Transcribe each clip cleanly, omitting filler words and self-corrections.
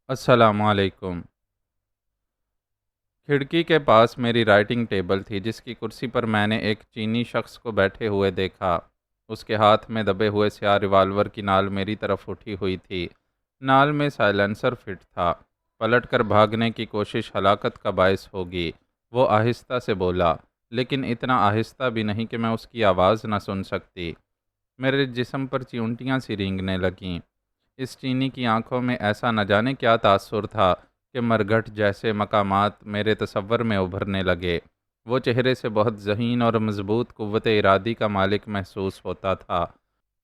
السلام علیکم۔ کھڑکی کے پاس میری رائٹنگ ٹیبل تھی جس کی کرسی پر میں نے ایک چینی شخص کو بیٹھے ہوئے دیکھا۔ اس کے ہاتھ میں دبے ہوئے سیاہ ریوالور کی نال میری طرف اٹھی ہوئی تھی۔ نال میں سائلنسر فٹ تھا۔ پلٹ کر بھاگنے کی کوشش ہلاکت کا باعث ہوگی، وہ آہستہ سے بولا، لیکن اتنا آہستہ بھی نہیں کہ میں اس کی آواز نہ سن سکتی۔ میرے جسم پر چیونٹیاں سی رینگنے لگیں۔ اس چینی کی آنکھوں میں ایسا نہ جانے کیا تاثر تھا کہ مرگھٹ جیسے مقامات میرے تصور میں ابھرنے لگے۔ وہ چہرے سے بہت ذہین اور مضبوط قوت ارادی کا مالک محسوس ہوتا تھا۔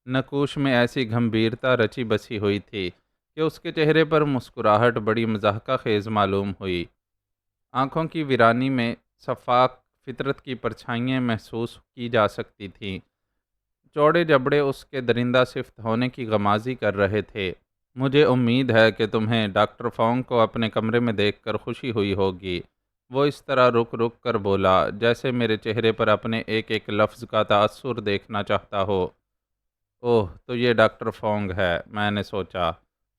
نقوش میں ایسی گھمبیرتا رچی بسی ہوئی تھی کہ اس کے چہرے پر مسکراہٹ بڑی مضحکہ خیز معلوم ہوئی۔ آنکھوں کی ویرانی میں شفاف فطرت کی پرچھائیاں محسوس کی جا سکتی تھیں۔ چوڑے جبڑے اس کے درندہ صفت ہونے کی غمازی کر رہے تھے۔ مجھے امید ہے کہ تمہیں ڈاکٹر فونگ کو اپنے کمرے میں دیکھ کر خوشی ہوئی ہوگی۔ وہ اس طرح رک رک کر بولا جیسے میرے چہرے پر اپنے ایک ایک لفظ کا تاثر دیکھنا چاہتا ہو۔ اوہ، تو یہ ڈاکٹر فونگ ہے، میں نے سوچا۔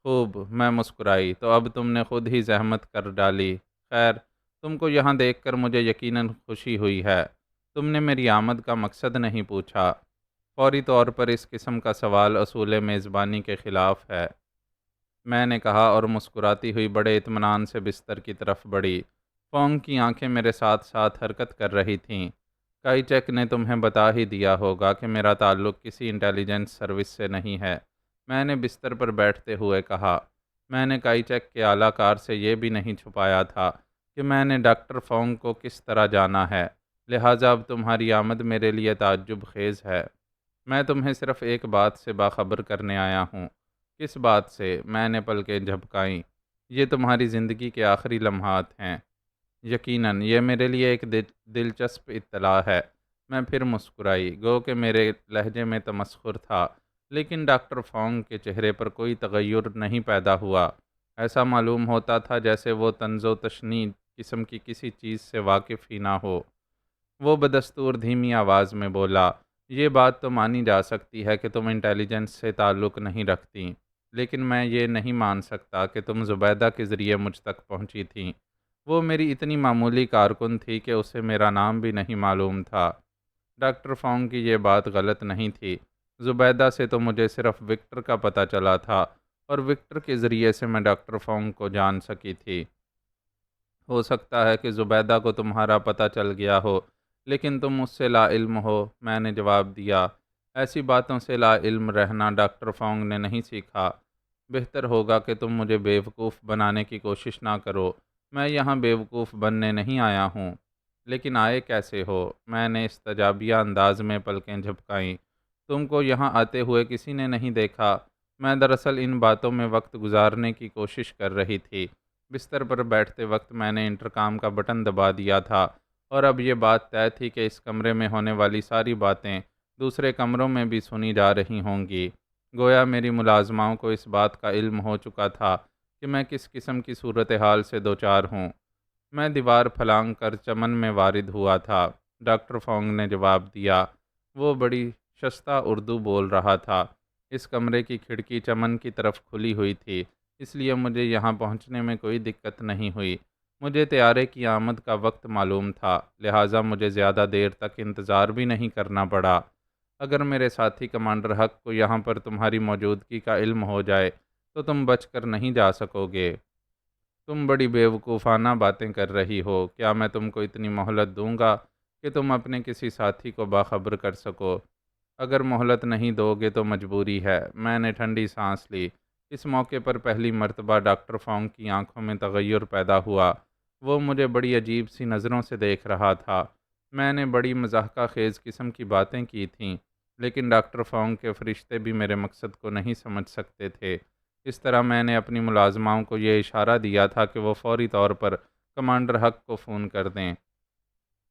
خوب، میں مسکرائی۔ تو اب تم نے خود ہی زحمت کر ڈالی۔ خیر، تم کو یہاں دیکھ کر مجھے یقیناً خوشی ہوئی ہے۔ تم نے میری آمد کا مقصد نہیں پوچھا۔ فوری طور پر اس قسم کا سوال اصول میزبانی کے خلاف ہے، میں نے کہا اور مسکراتی ہوئی بڑے اطمینان سے بستر کی طرف بڑھی۔ فونگ کی آنکھیں میرے ساتھ ساتھ حرکت کر رہی تھیں۔ کائی چیک نے تمہیں بتا ہی دیا ہوگا کہ میرا تعلق کسی انٹیلیجنس سروس سے نہیں ہے، میں نے بستر پر بیٹھتے ہوئے کہا۔ میں نے کائی چیک کے اعلیٰ کار سے یہ بھی نہیں چھپایا تھا کہ میں نے ڈاکٹر فونگ کو کس طرح جانا ہے، لہٰذا اب تمہاری آمد میرے لیے تعجب خیز ہے۔ میں تمہیں صرف ایک بات سے باخبر کرنے آیا ہوں۔ کس بات سے؟ میں نے پلکیں جھپکائیں۔ یہ تمہاری زندگی کے آخری لمحات ہیں۔ یقیناً یہ میرے لیے ایک دلچسپ اطلاع ہے۔ میں پھر مسکرائی، گو کہ میرے لہجے میں تمسخر تھا، لیکن ڈاکٹر فونگ کے چہرے پر کوئی تغیر نہیں پیدا ہوا۔ ایسا معلوم ہوتا تھا جیسے وہ طنز و تشنیع قسم کی کسی چیز سے واقف ہی نہ ہو۔ وہ بدستور دھیمی آواز میں بولا، یہ بات تو مانی جا سکتی ہے کہ تم انٹیلیجنس سے تعلق نہیں رکھتی، لیکن میں یہ نہیں مان سکتا کہ تم زبیدہ کے ذریعے مجھ تک پہنچی تھیں۔ وہ میری اتنی معمولی کارکن تھی کہ اسے میرا نام بھی نہیں معلوم تھا۔ ڈاکٹر فونگ کی یہ بات غلط نہیں تھی۔ زبیدہ سے تو مجھے صرف وکٹر کا پتہ چلا تھا اور وکٹر کے ذریعے سے میں ڈاکٹر فونگ کو جان سکی تھی۔ ہو سکتا ہے کہ زبیدہ کو تمہارا پتہ چل گیا ہو، لیکن تم اس سے لا علم ہو، میں نے جواب دیا۔ ایسی باتوں سے لا علم رہنا ڈاکٹر فونگ نے نہیں سیکھا۔ بہتر ہوگا کہ تم مجھے بیوقوف بنانے کی کوشش نہ کرو۔ میں یہاں بیوقوف بننے نہیں آیا ہوں۔ لیکن آئے کیسے ہو؟ میں نے استجابیہ انداز میں پلکیں جھپکائیں۔ تم کو یہاں آتے ہوئے کسی نے نہیں دیکھا۔ میں دراصل ان باتوں میں وقت گزارنے کی کوشش کر رہی تھی۔ بستر پر بیٹھتے وقت میں نے انٹرکام کا بٹن دبا دیا تھا اور اب یہ بات طے تھی کہ اس کمرے میں ہونے والی ساری باتیں دوسرے کمروں میں بھی سنی جا رہی ہوں گی۔ گویا میری ملازماؤں کو اس بات کا علم ہو چکا تھا کہ میں کس قسم کی صورتحال سے دوچار ہوں۔ میں دیوار پھلانگ کر چمن میں وارد ہوا تھا، ڈاکٹر فونگ نے جواب دیا۔ وہ بڑی شستہ اردو بول رہا تھا۔ اس کمرے کی کھڑکی چمن کی طرف کھلی ہوئی تھی، اس لیے مجھے یہاں پہنچنے میں کوئی دقت نہیں ہوئی۔ مجھے طیارے کی آمد کا وقت معلوم تھا، لہٰذا مجھے زیادہ دیر تک انتظار بھی نہیں کرنا پڑا۔ اگر میرے ساتھی کمانڈر حق کو یہاں پر تمہاری موجودگی کا علم ہو جائے تو تم بچ کر نہیں جا سکو گے۔ تم بڑی بیوقوفانہ باتیں کر رہی ہو۔ کیا میں تم کو اتنی مہلت دوں گا کہ تم اپنے کسی ساتھی کو باخبر کر سکو؟ اگر مہلت نہیں دو گے تو مجبوری ہے۔ میں نے ٹھنڈی سانس لی۔ اس موقع پر پہلی مرتبہ ڈاکٹر فونگ کی آنکھوں میں تغیر پیدا ہوا۔ وہ مجھے بڑی عجیب سی نظروں سے دیکھ رہا تھا۔ میں نے بڑی مضحکہ خیز قسم کی باتیں کی تھیں، لیکن ڈاکٹر فونگ کے فرشتے بھی میرے مقصد کو نہیں سمجھ سکتے تھے۔ اس طرح میں نے اپنی ملازماؤں کو یہ اشارہ دیا تھا کہ وہ فوری طور پر کمانڈر حق کو فون کر دیں۔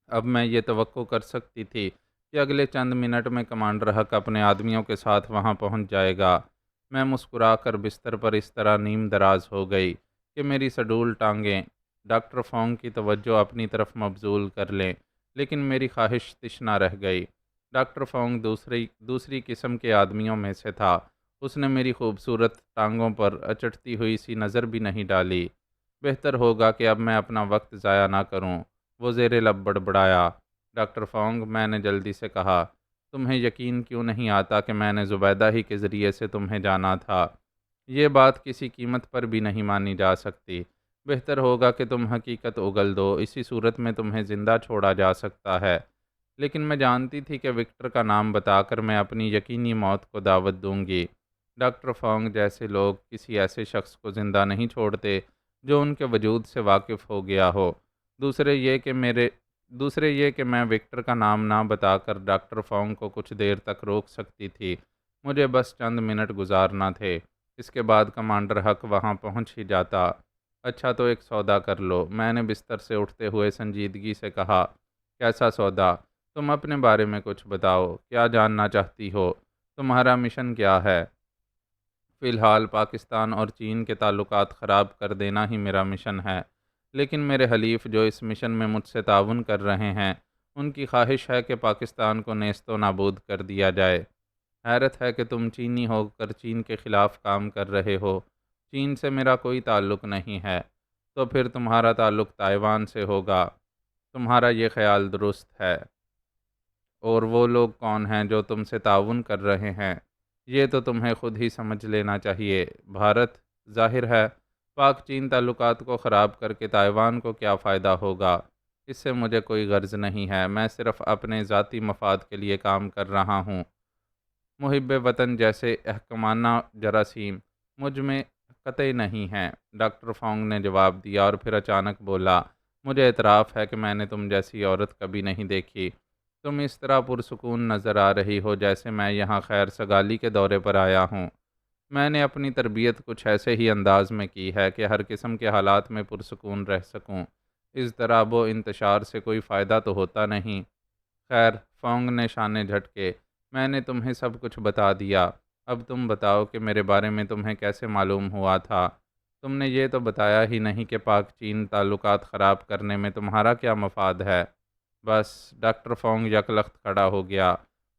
اب میں یہ توقع کر سکتی تھی کہ اگلے چند منٹ میں کمانڈر حق اپنے آدمیوں کے ساتھ وہاں پہنچ جائے گا۔ میں مسکرا کر بستر پر اس طرح نیم دراز ہو گئی کہ میری سڈول ٹانگیں ڈاکٹر فونگ کی توجہ اپنی طرف مبذول کر لیں، لیکن میری خواہش تشنہ رہ گئی۔ ڈاکٹر فونگ دوسری قسم کے آدمیوں میں سے تھا اس نے میری خوبصورت ٹانگوں پر اچٹتی ہوئی سی نظر بھی نہیں ڈالی۔ بہتر ہوگا کہ اب میں اپنا وقت ضائع نہ کروں، وہ زیر لب بڑبڑایا۔ ڈاکٹر فونگ، میں نے جلدی سے کہا، تمہیں یقین کیوں نہیں آتا کہ میں نے زبیدہ ہی کے ذریعے سے تمہیں جانا تھا؟ یہ بات کسی قیمت پر بھی نہیں مانی جا سکتی۔ بہتر ہوگا کہ تم حقیقت اگل دو، اسی صورت میں تمہیں زندہ چھوڑا جا سکتا ہے۔ لیکن میں جانتی تھی کہ وکٹر کا نام بتا کر میں اپنی یقینی موت کو دعوت دوں گی۔ ڈاکٹر فونگ جیسے لوگ کسی ایسے شخص کو زندہ نہیں چھوڑتے جو ان کے وجود سے واقف ہو گیا ہو۔ دوسرے یہ کہ میں وکٹر کا نام نہ بتا کر ڈاکٹر فونگ کو کچھ دیر تک روک سکتی تھی۔ مجھے بس چند منٹ گزارنا تھے، اس کے بعد کمانڈر حق وہاں پہنچ ہی جاتا۔ اچھا تو ایک سودا کر لو، میں نے بستر سے اٹھتے ہوئے سنجیدگی سے کہا۔ کیسا سودا؟ تم اپنے بارے میں کچھ بتاؤ، کیا جاننا چاہتی ہو؟ تمہارا مشن کیا ہے؟ فی الحال پاکستان اور چین کے تعلقات خراب کر دینا ہی میرا مشن ہے، لیکن میرے حلیف جو اس مشن میں مجھ سے تعاون کر رہے ہیں، ان کی خواہش ہے کہ پاکستان کو نیست و نابود کر دیا جائے۔ حیرت ہے کہ تم چینی ہو کر چین کے خلاف کام کر رہے ہو۔ چین سے میرا کوئی تعلق نہیں ہے، تو پھر تمہارا تعلق تائیوان سے ہوگا۔ تمہارا یہ خیال درست ہے۔ اور وہ لوگ کون ہیں جو تم سے تعاون کر رہے ہیں؟ یہ تو تمہیں خود ہی سمجھ لینا چاہیے۔ بھارت۔ ظاہر ہے پاک چین تعلقات کو خراب کر کے تائیوان کو کیا فائدہ ہوگا؟ اس سے مجھے کوئی غرض نہیں ہے، میں صرف اپنے ذاتی مفاد کے لیے کام کر رہا ہوں۔ محب وطن جیسے احکامانہ جراثیم مجھ میں قطعی نہیں ہیں، ڈاکٹر فونگ نے جواب دیا، اور پھر اچانک بولا، مجھے اعتراف ہے کہ میں نے تم جیسی عورت کبھی نہیں دیکھی۔ تم اس طرح پرسکون نظر آ رہی ہو جیسے میں یہاں خیر سگالی کے دورے پر آیا ہوں۔ میں نے اپنی تربیت کچھ ایسے ہی انداز میں کی ہے کہ ہر قسم کے حالات میں پرسکون رہ سکوں۔ اضطراب و انتشار سے کوئی فائدہ تو ہوتا نہیں۔ خیر، فونگ نے شانے جھٹکے، میں نے تمہیں سب کچھ بتا دیا۔ اب تم بتاؤ کہ میرے بارے میں تمہیں کیسے معلوم ہوا تھا؟ تم نے یہ تو بتایا ہی نہیں کہ پاک چین تعلقات خراب کرنے میں تمہارا کیا مفاد ہے؟ بس، ڈاکٹر فونگ یکلخت کھڑا ہو گیا،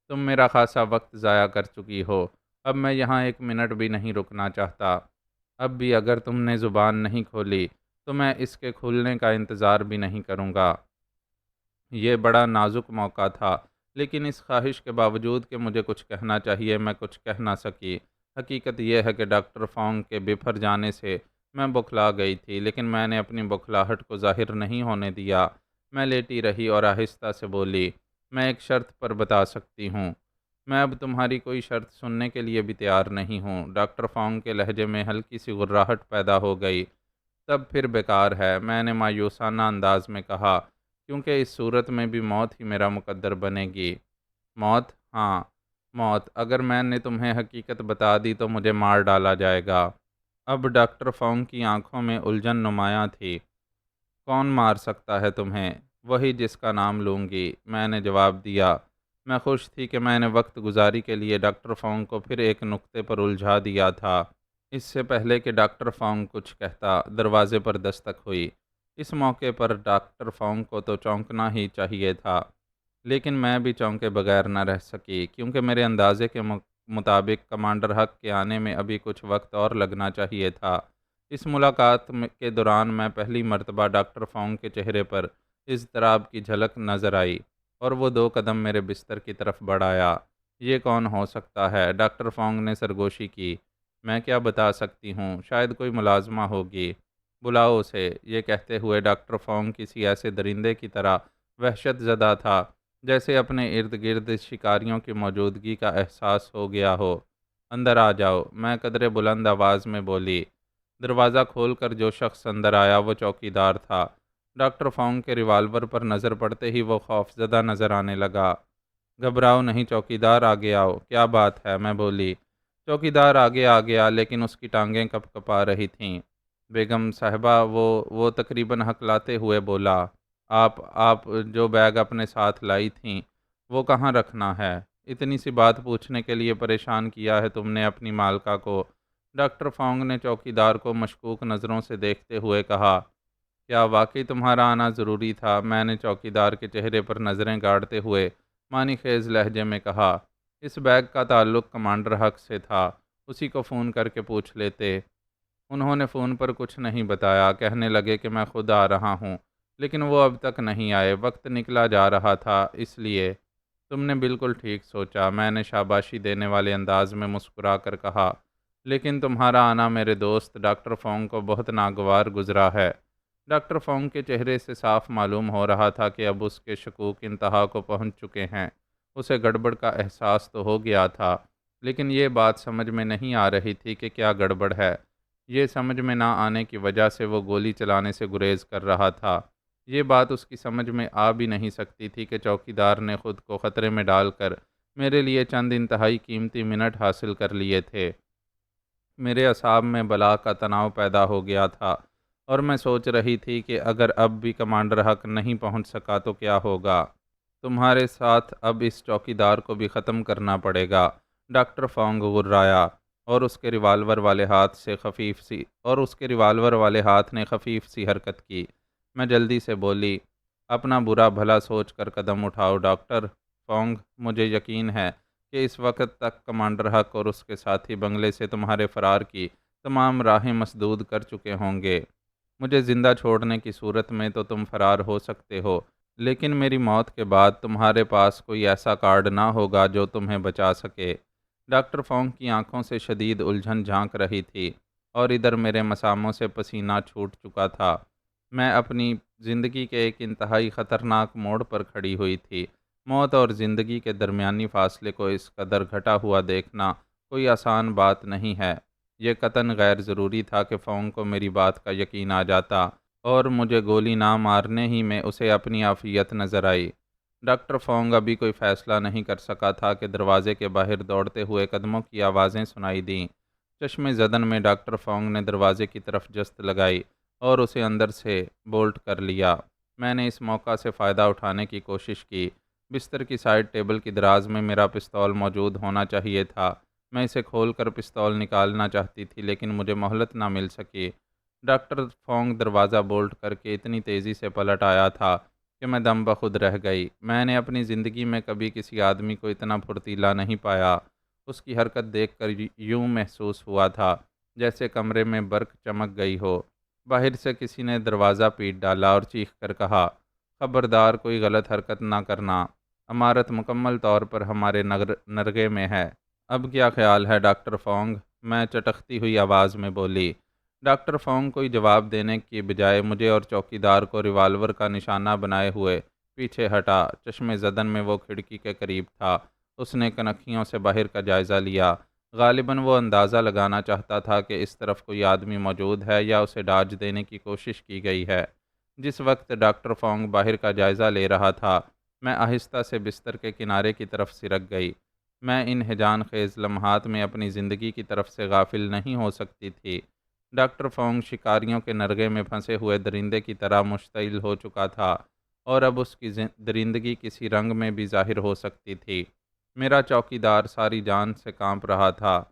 تم میرا خاصا وقت ضائع کر چکی ہو، اب میں یہاں ایک منٹ بھی نہیں رکنا چاہتا۔ اب بھی اگر تم نے زبان نہیں کھولی تو میں اس کے کھلنے کا انتظار بھی نہیں کروں گا۔ یہ بڑا نازک موقع تھا، لیکن اس خواہش کے باوجود کہ مجھے کچھ کہنا چاہیے میں کچھ کہہ نہ سکی۔ حقیقت یہ ہے کہ ڈاکٹر فونگ کے بفر جانے سے میں بوکھلا گئی تھی، لیکن میں نے اپنی بوکھلاہٹ کو ظاہر نہیں ہونے دیا۔ میں لیٹی رہی اور آہستہ سے بولی، میں ایک شرط پر بتا سکتی ہوں۔ میں اب تمہاری کوئی شرط سننے کے لیے بھی تیار نہیں ہوں۔ ڈاکٹر فونگ کے لہجے میں ہلکی سی غراہٹ پیدا ہو گئی۔ تب پھر بیکار ہے، میں نے مایوسانہ انداز میں کہا، کیونکہ اس صورت میں بھی موت ہی میرا مقدر بنے گی۔ موت؟ ہاں، موت۔ اگر میں نے تمہیں حقیقت بتا دی تو مجھے مار ڈالا جائے گا۔ اب ڈاکٹر فونگ کی آنکھوں میں الجھن نمایاں تھی۔ کون مار سکتا ہے تمہیں؟ وہی جس کا نام لوں گی، میں نے جواب دیا۔ میں خوش تھی کہ میں نے وقت گزاری کے لیے ڈاکٹر فونگ کو پھر ایک نقطے پر الجھا دیا تھا۔ اس سے پہلے کہ ڈاکٹر فونگ کچھ کہتا، دروازے پر دستک ہوئی۔ اس موقع پر ڈاکٹر فونگ کو تو چونکنا ہی چاہیے تھا، لیکن میں بھی چونکے بغیر نہ رہ سکی، کیونکہ میرے اندازے کے مطابق کمانڈر حق کے آنے میں ابھی کچھ وقت اور لگنا چاہیے تھا۔ اس ملاقات کے دوران میں پہلی مرتبہ ڈاکٹر فونگ کے چہرے پر اضطراب کی جھلک نظر آئی، اور وہ 2 قدم میرے بستر کی طرف بڑھ آیا۔ یہ کون ہو سکتا ہے؟ ڈاکٹر فونگ نے سرگوشی کی۔ میں کیا بتا سکتی ہوں، شاید کوئی ملازمہ ہوگی، بلاؤ اسے۔ یہ کہتے ہوئے ڈاکٹر فونگ کسی ایسے درندے کی طرح وحشت زدہ تھا جیسے اپنے ارد گرد شکاریوں کی موجودگی کا احساس ہو گیا ہو۔ اندر آ جاؤ، میں قدرے بلند آواز میں بولی۔ دروازہ کھول کر جو شخص اندر آیا وہ چوکیدار تھا۔ ڈاکٹر فونگ کے ریوالور پر نظر پڑتے ہی وہ خوفزدہ نظر آنے لگا۔ گھبراؤ نہیں چوکیدار، آگے آؤ۔ کیا بات ہے؟ میں بولی۔ چوکیدار آگے آ گیا، لیکن اس کی ٹانگیں کپ کپا رہی تھیں۔ بیگم صاحبہ، وہ تقریباً ہکلاتے ہوئے بولا، آپ جو بیگ اپنے ساتھ لائی تھیں وہ کہاں رکھنا ہے؟ اتنی سی بات پوچھنے کے لیے پریشان کیا ہے تم نے اپنی مالکہ کو؟ ڈاکٹر فونگ نے چوکیدار کو مشکوک نظروں سے دیکھتے ہوئے کہا، کیا واقعی تمہارا آنا ضروری تھا؟ میں نے چوکیدار کے چہرے پر نظریں گاڑتے ہوئے معنی خیز لہجے میں کہا، اس بیگ کا تعلق کمانڈر حق سے تھا، اسی کو فون کر کے پوچھ لیتے۔ انہوں نے فون پر کچھ نہیں بتایا، کہنے لگے کہ میں خود آ رہا ہوں، لیکن وہ اب تک نہیں آئے۔ وقت نکلا جا رہا تھا، اس لیے تم نے بالکل ٹھیک سوچا، میں نے شاباشی دینے والے انداز میں مسکرا کر کہا، لیکن تمہارا آنا میرے دوست ڈاکٹر فونگ کو بہت ناگوار گزرا ہے۔ ڈاکٹر فونگ کے چہرے سے صاف معلوم ہو رہا تھا کہ اب اس کے شکوک انتہا کو پہنچ چکے ہیں۔ اسے گڑبڑ کا احساس تو ہو گیا تھا، لیکن یہ بات سمجھ میں نہیں آ رہی تھی کہ کیا گڑبڑ ہے۔ یہ سمجھ میں نہ آنے کی وجہ سے وہ گولی چلانے سے گریز کر رہا تھا۔ یہ بات اس کی سمجھ میں آ بھی نہیں سکتی تھی کہ چوکیدار نے خود کو خطرے میں ڈال کر میرے لیے چند انتہائی قیمتی منٹ حاصل کر لیے تھے۔ میرے اعصاب میں بلا کا تناؤ پیدا ہو گیا تھا اور میں سوچ رہی تھی کہ اگر اب بھی کمانڈر حق نہیں پہنچ سکا تو کیا ہوگا۔ تمہارے ساتھ اب اس چوکیدار کو بھی ختم کرنا پڑے گا، ڈاکٹر فونگ غرایا اور اس کے ریوالور والے ہاتھ نے خفیف سی حرکت کی۔ میں جلدی سے بولی، اپنا برا بھلا سوچ کر قدم اٹھاؤ ڈاکٹر فونگ، مجھے یقین ہے کہ اس وقت تک کمانڈر حق اور اس کے ساتھی بنگلے سے تمہارے فرار کی تمام راہیں مسدود کر چکے ہوں گے۔ مجھے زندہ چھوڑنے کی صورت میں تو تم فرار ہو سکتے ہو، لیکن میری موت کے بعد تمہارے پاس کوئی ایسا کارڈ نہ ہوگا جو تمہیں بچا سکے۔ ڈاکٹر فونگ کی آنکھوں سے شدید الجھن جھانک رہی تھی اور ادھر میرے مساموں سے پسینہ چھوٹ چکا تھا۔ میں اپنی زندگی کے ایک انتہائی خطرناک موڑ پر کھڑی ہوئی تھی۔ موت اور زندگی کے درمیانی فاصلے کو اس قدر گھٹا ہوا دیکھنا کوئی آسان بات نہیں ہے۔ یہ قطعاً غیر ضروری تھا کہ فونگ کو میری بات کا یقین آ جاتا اور مجھے گولی نہ مارنے ہی میں اسے اپنی عافیت نظر آئی۔ ڈاکٹر فونگ ابھی کوئی فیصلہ نہیں کر سکا تھا کہ دروازے کے باہر دوڑتے ہوئے قدموں کی آوازیں سنائی دیں۔ چشم زدن میں ڈاکٹر فونگ نے دروازے کی طرف جست لگائی اور اسے اندر سے بولٹ کر لیا۔ میں نے اس موقع سے فائدہ اٹھانے کی کوشش کی۔ بستر کی سائڈ ٹیبل کی دراز میں میرا پستول موجود ہونا چاہیے تھا۔ میں اسے کھول کر پستول نکالنا چاہتی تھی، لیکن مجھے مہلت نہ مل سکی۔ ڈاکٹر فونگ دروازہ بولٹ کر کے اتنی تیزی سے پلٹ آیا تھا کہ میں دم بخود رہ گئی۔ میں نے اپنی زندگی میں کبھی کسی آدمی کو اتنا پھرتیلا نہیں پایا۔ اس کی حرکت دیکھ کر یوں محسوس ہوا تھا جیسے کمرے میں برق چمک گئی ہو۔ باہر سے کسی نے دروازہ پیٹ ڈالا اور چیخ کر کہا، خبردار کوئی غلط حرکت نہ کرنا، عمارت مکمل طور پر ہمارے نرغے میں ہے۔ اب کیا خیال ہے ڈاکٹر فونگ؟ میں چٹختی ہوئی آواز میں بولی۔ ڈاکٹر فونگ کوئی جواب دینے کی بجائے مجھے اور چوکیدار کو ریوالور کا نشانہ بنائے ہوئے پیچھے ہٹا۔ چشم زدن میں وہ کھڑکی کے قریب تھا۔ اس نے کنکھیوں سے باہر کا جائزہ لیا۔ غالباً وہ اندازہ لگانا چاہتا تھا کہ اس طرف کوئی آدمی موجود ہے یا اسے ڈاج دینے کی کوشش کی گئی ہے۔ جس وقت ڈاکٹر فونگ باہر کا جائزہ لے رہا تھا، میں آہستہ سے بستر کے کنارے کی طرف سرک گئی۔ میں ان ہیجان خیز لمحات میں اپنی زندگی کی طرف سے غافل نہیں ہو سکتی تھی۔ ڈاکٹر فونگ شکاریوں کے نرغے میں پھنسے ہوئے درندے کی طرح مشتعل ہو چکا تھا اور اب اس کی درندگی کسی رنگ میں بھی ظاہر ہو سکتی تھی۔ میرا چوکیدار ساری جان سے کانپ رہا تھا۔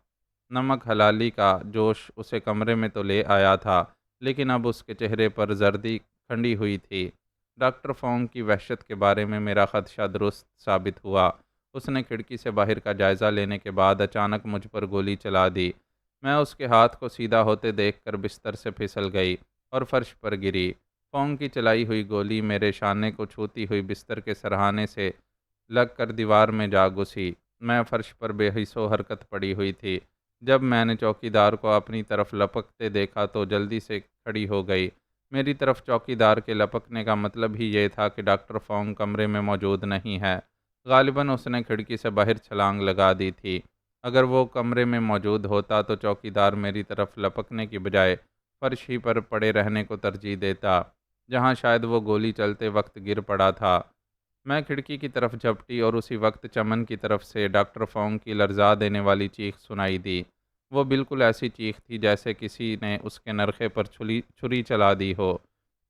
نمک حلالی کا جوش اسے کمرے میں تو لے آیا تھا، لیکن اب اس کے چہرے پر زردی کھنڈی ہوئی تھی۔ ڈاکٹر فونگ کی وحشت کے بارے میں میرا خدشہ درست ثابت ہوا۔ اس نے کھڑکی سے باہر کا جائزہ لینے کے بعد اچانک مجھ پر گولی چلا دی۔ میں اس کے ہاتھ کو سیدھا ہوتے دیکھ کر بستر سے پھسل گئی اور فرش پر گری۔ فونگ کی چلائی ہوئی گولی میرے شانے کو چھوتی ہوئی بستر کے سرہانے سے لگ کر دیوار میں جا گھسی۔ میں فرش پر بے حس و حرکت پڑی ہوئی تھی۔ جب میں نے چوکیدار کو اپنی طرف لپکتے دیکھا تو جلدی سے کھڑی ہو گئی۔ میری طرف چوکیدار کے لپکنے کا مطلب ہی یہ تھا کہ ڈاکٹر فونگ کمرے میں موجود نہیں ہے۔ غالباً اس نے کھڑکی سے باہر چھلانگ لگا دی تھی۔ اگر وہ کمرے میں موجود ہوتا تو چوکیدار میری طرف لپکنے کی بجائے فرش ہی پر پڑے رہنے کو ترجیح دیتا، جہاں شاید وہ گولی چلتے وقت گر پڑا تھا۔ میں کھڑکی کی طرف جھپٹی اور اسی وقت چمن کی طرف سے ڈاکٹر فونگ کی لرزا دینے والی چیخ سنائی دی۔ وہ بالکل ایسی چیخ تھی جیسے کسی نے اس کے نرخے پر چھری چلا دی ہو۔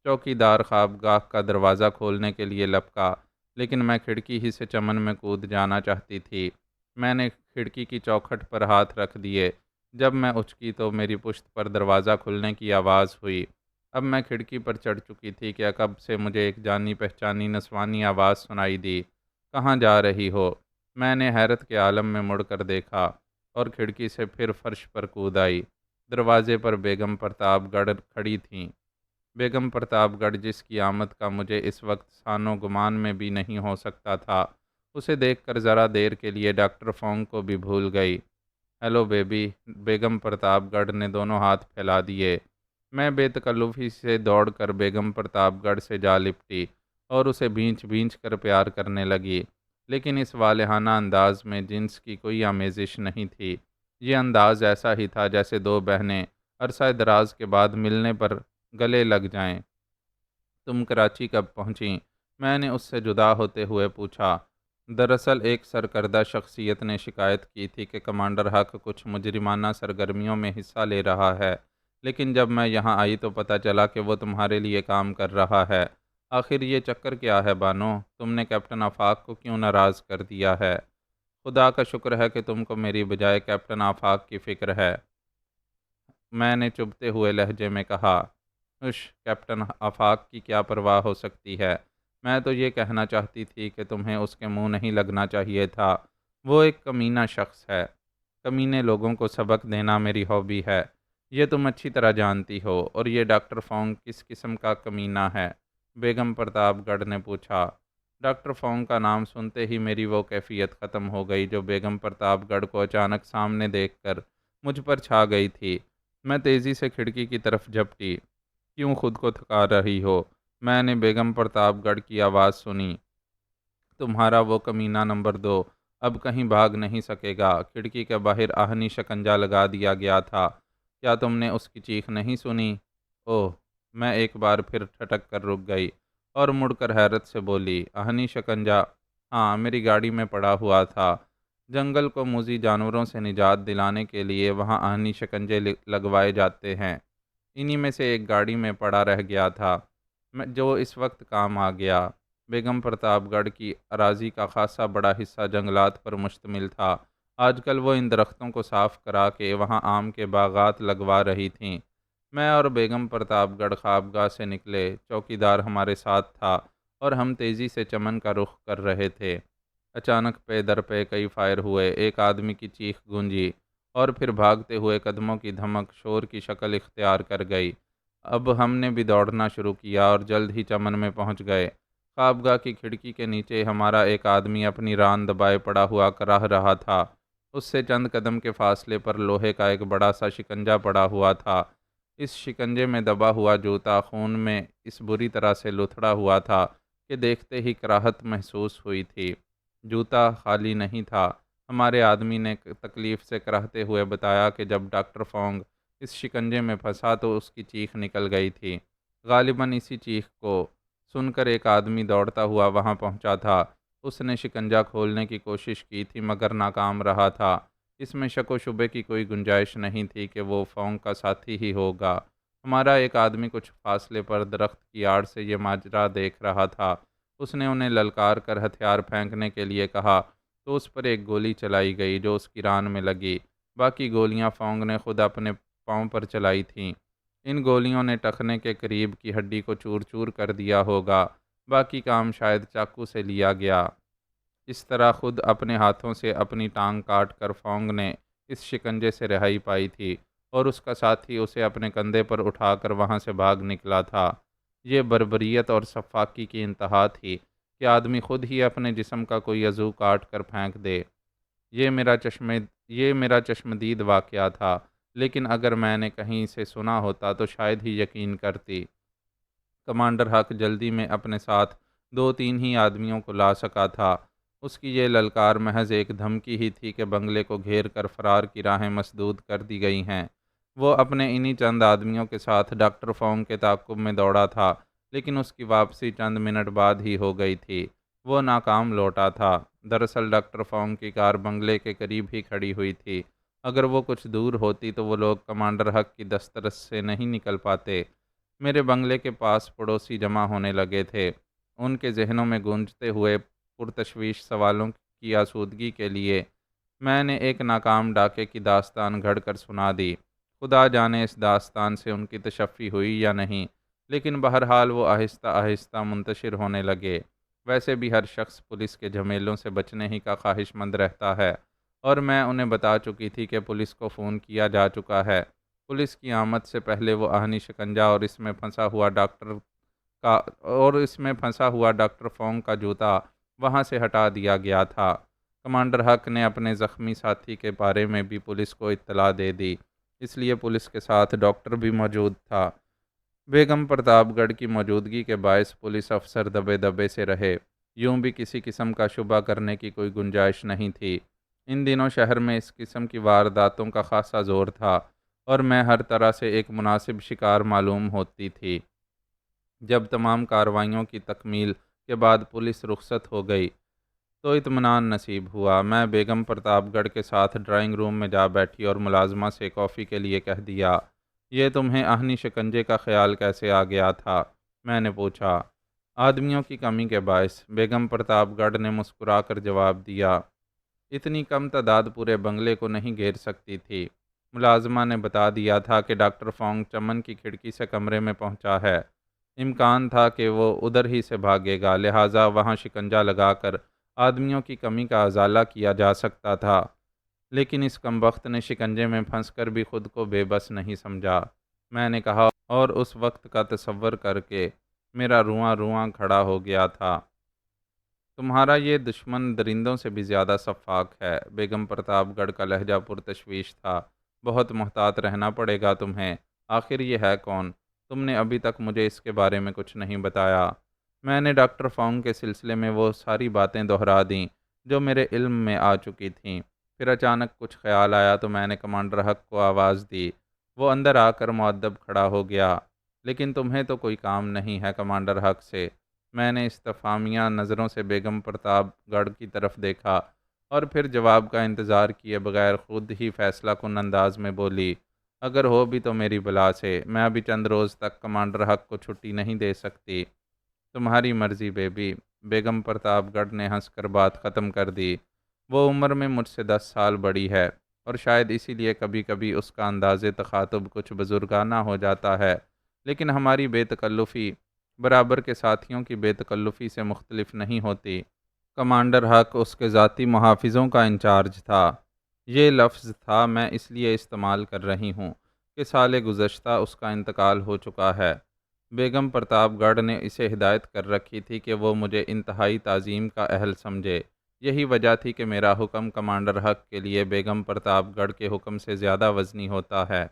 چوکیدار خوابگاہ کا دروازہ کھولنے کے لیے لپکا، لیکن میں کھڑکی ہی سے چمن میں کود جانا چاہتی تھی۔ میں نے کھڑکی کی چوکھٹ پر ہاتھ رکھ دیے۔ جب میں اچکی تو میری پشت پر دروازہ کھلنے کی آواز ہوئی۔ اب میں کھڑکی پر چڑھ چکی تھی کہ عقب سے مجھے ایک جانی پہچانی نسوانی آواز سنائی دی، کہاں جا رہی ہو؟ میں نے حیرت کے عالم میں مڑ کر دیکھا۔ اور کھڑکی سے پھر فرش پر کود آئی۔ دروازے پر بیگم پرتاپ گڑھ کھڑی تھیں۔ بیگم پرتاپ گڑھ، جس کی آمد کا مجھے اس وقت سان و گمان میں بھی نہیں ہو سکتا تھا، اسے دیکھ کر ذرا دیر کے لیے ڈاکٹر فونگ کو بھی بھول گئی۔ ہیلو بیبی، بیگم پرتاپ گڑھ نے دونوں ہاتھ پھیلا دیے۔ میں بے تکلفی سے دوڑ کر بیگم پرتاپ گڑھ سے جا لپٹی اور اسے بھینچ بھینچ کر پیار کرنے لگی، لیکن اس والہانہ انداز میں جنس کی کوئی آمیزش نہیں تھی۔ یہ انداز ایسا ہی تھا جیسے دو بہنیں عرصہ دراز کے بعد ملنے پر گلے لگ جائیں۔ تم کراچی کب پہنچیں؟ میں نے اس سے جدا ہوتے ہوئے پوچھا۔ دراصل ایک سرکردہ شخصیت نے شکایت کی تھی کہ کمانڈر حق کچھ مجرمانہ سرگرمیوں میں حصہ لے رہا ہے، لیکن جب میں یہاں آئی تو پتہ چلا کہ وہ تمہارے لیے کام کر رہا ہے۔ آخر یہ چکر کیا ہے بانو؟ تم نے کیپٹن آفاق کو کیوں ناراض کر دیا ہے؟ خدا کا شکر ہے کہ تم کو میری بجائے کیپٹن آفاق کی فکر ہے، میں نے چبھتے ہوئے لہجے میں کہا۔ کیپٹن آفاق کی کیا پرواہ ہو سکتی ہے؟ میں تو یہ کہنا چاہتی تھی کہ تمہیں اس کے منہ نہیں لگنا چاہیے تھا۔ وہ ایک کمینہ شخص ہے۔ کمینے لوگوں کو سبق دینا میری ہابی ہے، یہ تم اچھی طرح جانتی ہو۔ اور یہ ڈاکٹر فونگ کس قسم کا کمینہ ہے؟ بیگم پرتاپ گڑھ نے پوچھا۔ ڈاکٹر فونگ کا نام سنتے ہی میری وہ کیفیت ختم ہو گئی جو بیگم پرتاپ گڑھ کو اچانک سامنے دیکھ کر مجھ پر چھا گئی تھی۔ میں تیزی سے کھڑکی کی طرف جھپٹی۔ کیوں خود کو تھکا رہی ہو؟ میں نے بیگم پرتاپ گڑھ کی آواز سنی۔ تمہارا وہ کمینہ نمبر 2 اب کہیں بھاگ نہیں سکے گا۔ کھڑکی کے باہر آہنی شکنجا لگا دیا گیا تھا۔ کیا تم نے اس کی چیخ نہیں سنی؟ اوہ! میں ایک بار پھر ٹھٹک کر رک گئی اور مڑ کر حیرت سے بولی، آہنی شکنجا؟ ہاں، میری گاڑی میں پڑا ہوا تھا۔ جنگل کو موذی جانوروں سے نجات دلانے کے لیے وہاں آہنی شکنجے لگوائے جاتے ہیں۔ انہی میں سے ایک گاڑی میں پڑا رہ گیا تھا، جو اس وقت کام آ گیا۔ بیگم پرتاپ گڑھ کی اراضی کا خاصا بڑا حصہ جنگلات پر مشتمل تھا۔ آج کل وہ ان درختوں کو صاف کرا کے وہاں آم کے باغات لگوا رہی تھیں۔ میں اور بیگم پرتاپ گڑھ خوابگاہ سے نکلے، چوکیدار ہمارے ساتھ تھا اور ہم تیزی سے چمن کا رخ کر رہے تھے۔ اچانک پے در پے کئی فائر ہوئے، ایک آدمی کی چیخ گونجی اور پھر بھاگتے ہوئے قدموں کی دھمک شور کی شکل اختیار کر گئی۔ اب ہم نے بھی دوڑنا شروع کیا اور جلد ہی چمن میں پہنچ گئے۔ خوابگاہ کی کھڑکی کے نیچے ہمارا ایک آدمی اپنی ران دبائے پڑا ہوا کراہ رہا تھا۔ اس سے چند قدم کے فاصلے پر لوہے کا ایک بڑا سا شکنجا پڑا ہوا تھا۔ اس شکنجے میں دبا ہوا جوتا خون میں اس بری طرح سے لتھڑا ہوا تھا کہ دیکھتے ہی کراہت محسوس ہوئی تھی۔ جوتا خالی نہیں تھا۔ ہمارے آدمی نے تکلیف سے کراہتے ہوئے بتایا کہ جب ڈاکٹر فونگ اس شکنجے میں پھنسا تو اس کی چیخ نکل گئی تھی۔ غالباً اسی چیخ کو سن کر ایک آدمی دوڑتا ہوا وہاں پہنچا تھا۔ اس نے شکنجا کھولنے کی کوشش کی تھی مگر ناکام رہا تھا۔ اس میں شک و شبے کی کوئی گنجائش نہیں تھی کہ وہ فونگ کا ساتھی ہی ہوگا۔ ہمارا ایک آدمی کچھ فاصلے پر درخت کی آڑ سے یہ ماجرا دیکھ رہا تھا۔ اس نے انہیں للکار کر ہتھیار پھینکنے کے لیے کہا تو اس پر ایک گولی چلائی گئی جو اس کی ران میں لگی۔ باقی گولیاں فونگ نے خود اپنے پاؤں پر چلائی تھیں۔ ان گولیوں نے ٹخنے کے قریب کی ہڈی کو چور چور کر دیا ہوگا، باقی کام شاید چاقو سے لیا گیا۔ اس طرح خود اپنے ہاتھوں سے اپنی ٹانگ کاٹ کر فونگ نے اس شکنجے سے رہائی پائی تھی اور اس کا ساتھی اسے اپنے کندھے پر اٹھا کر وہاں سے بھاگ نکلا تھا۔ یہ بربریت اور سفاکی کی انتہا تھی کہ آدمی خود ہی اپنے جسم کا کوئی عضو کاٹ کر پھینک دے۔ یہ میرا چشمدید واقعہ تھا، لیکن اگر میں نے کہیں سے سنا ہوتا تو شاید ہی یقین کرتی۔ کمانڈر حق جلدی میں اپنے ساتھ 2-3 ہی آدمیوں کو لا سکا تھا۔ اس کی یہ للکار محض ایک دھمکی ہی تھی کہ بنگلے کو گھیر کر فرار کی راہیں مسدود کر دی گئی ہیں۔ وہ اپنے انہی چند آدمیوں کے ساتھ ڈاکٹر فونگ کے تعاقب میں دوڑا تھا، لیکن اس کی واپسی چند منٹ بعد ہی ہو گئی تھی۔ وہ ناکام لوٹا تھا۔ دراصل ڈاکٹر فونگ کی کار بنگلے کے قریب ہی کھڑی ہوئی تھی۔ اگر وہ کچھ دور ہوتی تو وہ لوگ کمانڈر حق کی دسترس سے نہیں نکل پاتے۔ میرے بنگلے کے پاس پڑوسی جمع ہونے لگے تھے۔ ان کے ذہنوں میں گونجتے ہوئے پرتشویش سوالوں کی آسودگی کے لیے میں نے ایک ناکام ڈاکے کی داستان گھڑ کر سنا دی۔ خدا جانے اس داستان سے ان کی تشفی ہوئی یا نہیں، لیکن بہرحال وہ آہستہ آہستہ منتشر ہونے لگے۔ ویسے بھی ہر شخص پولیس کے جھمیلوں سے بچنے ہی کا خواہش مند رہتا ہے اور میں انہیں بتا چکی تھی کہ پولیس کو فون کیا جا چکا ہے۔ پولیس کی آمد سے پہلے وہ آہنی شکنجہ اور اس میں پھنسا ہوا ڈاکٹر فونگ کا جوتا وہاں سے ہٹا دیا گیا تھا۔ کمانڈر حق نے اپنے زخمی ساتھی کے بارے میں بھی پولیس کو اطلاع دے دی، اس لیے پولیس کے ساتھ ڈاکٹر بھی موجود تھا۔ بیگم پرتاپ گڑھ کی موجودگی کے باعث پولیس افسر دبے دبے سے رہے، یوں بھی کسی قسم کا شبہ کرنے کی کوئی گنجائش نہیں تھی۔ ان دنوں شہر میں اس قسم کی وارداتوں کا خاصا زور تھا اور میں ہر طرح سے ایک مناسب شکار معلوم ہوتی تھی۔ جب تمام کارروائیوں کی تکمیل کے بعد پولیس رخصت ہو گئی تو اطمینان نصیب ہوا۔ میں بیگم پرتاپ گڑھ کے ساتھ ڈرائنگ روم میں جا بیٹھی اور ملازمہ سے کافی کے لیے کہہ دیا، یہ تمہیں آہنی شکنجے کا خیال کیسے آ گیا تھا؟ میں نے پوچھا۔ آدمیوں کی کمی کے باعث، بیگم پرتاپ گڑھ نے مسکرا کر جواب دیا۔ اتنی کم تعداد پورے بنگلے کو نہیں گھیر سکتی تھی۔ ملازمہ نے بتا دیا تھا کہ ڈاکٹر فونگ چمن کی کھڑکی سے کمرے میں پہنچا ہے، امکان تھا کہ وہ ادھر ہی سے بھاگے گا، لہٰذا وہاں شکنجہ لگا کر آدمیوں کی کمی کا ازالہ کیا جا سکتا تھا، لیکن اس کمبخت نے شکنجے میں پھنس کر بھی خود کو بے بس نہیں سمجھا۔ میں نے کہا، اور اس وقت کا تصور کر کے میرا رواں رواں کھڑا ہو گیا تھا۔ تمہارا یہ دشمن درندوں سے بھی زیادہ شفاق ہے۔ بیگم پرتاپ گڑھ کا لہجہ پرتشویش تھا۔ بہت محتاط رہنا پڑے گا تمہیں۔ آخر یہ ہے کون؟ تم نے ابھی تک مجھے اس کے بارے میں کچھ نہیں بتایا۔ میں نے ڈاکٹر فونگ کے سلسلے میں وہ ساری باتیں دہرا دیں جو میرے علم میں آ چکی تھیں۔ پھر اچانک کچھ خیال آیا تو میں نے کمانڈر حق کو آواز دی۔ وہ اندر آ کر مؤدب کھڑا ہو گیا۔ لیکن تمہیں تو کوئی کام نہیں ہے کمانڈر حق سے؟ میں نے استفہامیہ نظروں سے بیگم پرتاپ گڑھ کی طرف دیکھا اور پھر جواب کا انتظار کیے بغیر خود ہی فیصلہ کن انداز میں بولی، اگر ہو بھی تو میری بلا سے۔ میں ابھی چند روز تک کمانڈر حق کو چھٹی نہیں دے سکتی۔ تمہاری مرضی بیبی۔ بیگم پرتاپ گڑھ نے ہنس کر بات ختم کر دی۔ وہ عمر میں مجھ سے 10 سال بڑی ہے اور شاید اسی لیے کبھی کبھی اس کا انداز تخاطب کچھ بزرگانہ ہو جاتا ہے، لیکن ہماری بے تکلفی برابر کے ساتھیوں کی بے تکلفی سے مختلف نہیں ہوتی۔ کمانڈر حق اس کے ذاتی محافظوں کا انچارج تھا۔ یہ لفظ تھا میں اس لیے استعمال کر رہی ہوں کہ سال گزشتہ اس کا انتقال ہو چکا ہے۔ بیگم پرتاپ گڑھ نے اسے ہدایت کر رکھی تھی کہ وہ مجھے انتہائی تعظیم کا اہل سمجھے۔ یہی وجہ تھی کہ میرا حکم کمانڈر حق کے لیے بیگم پرتاپ گڑھ کے حکم سے زیادہ وزنی ہوتا ہے۔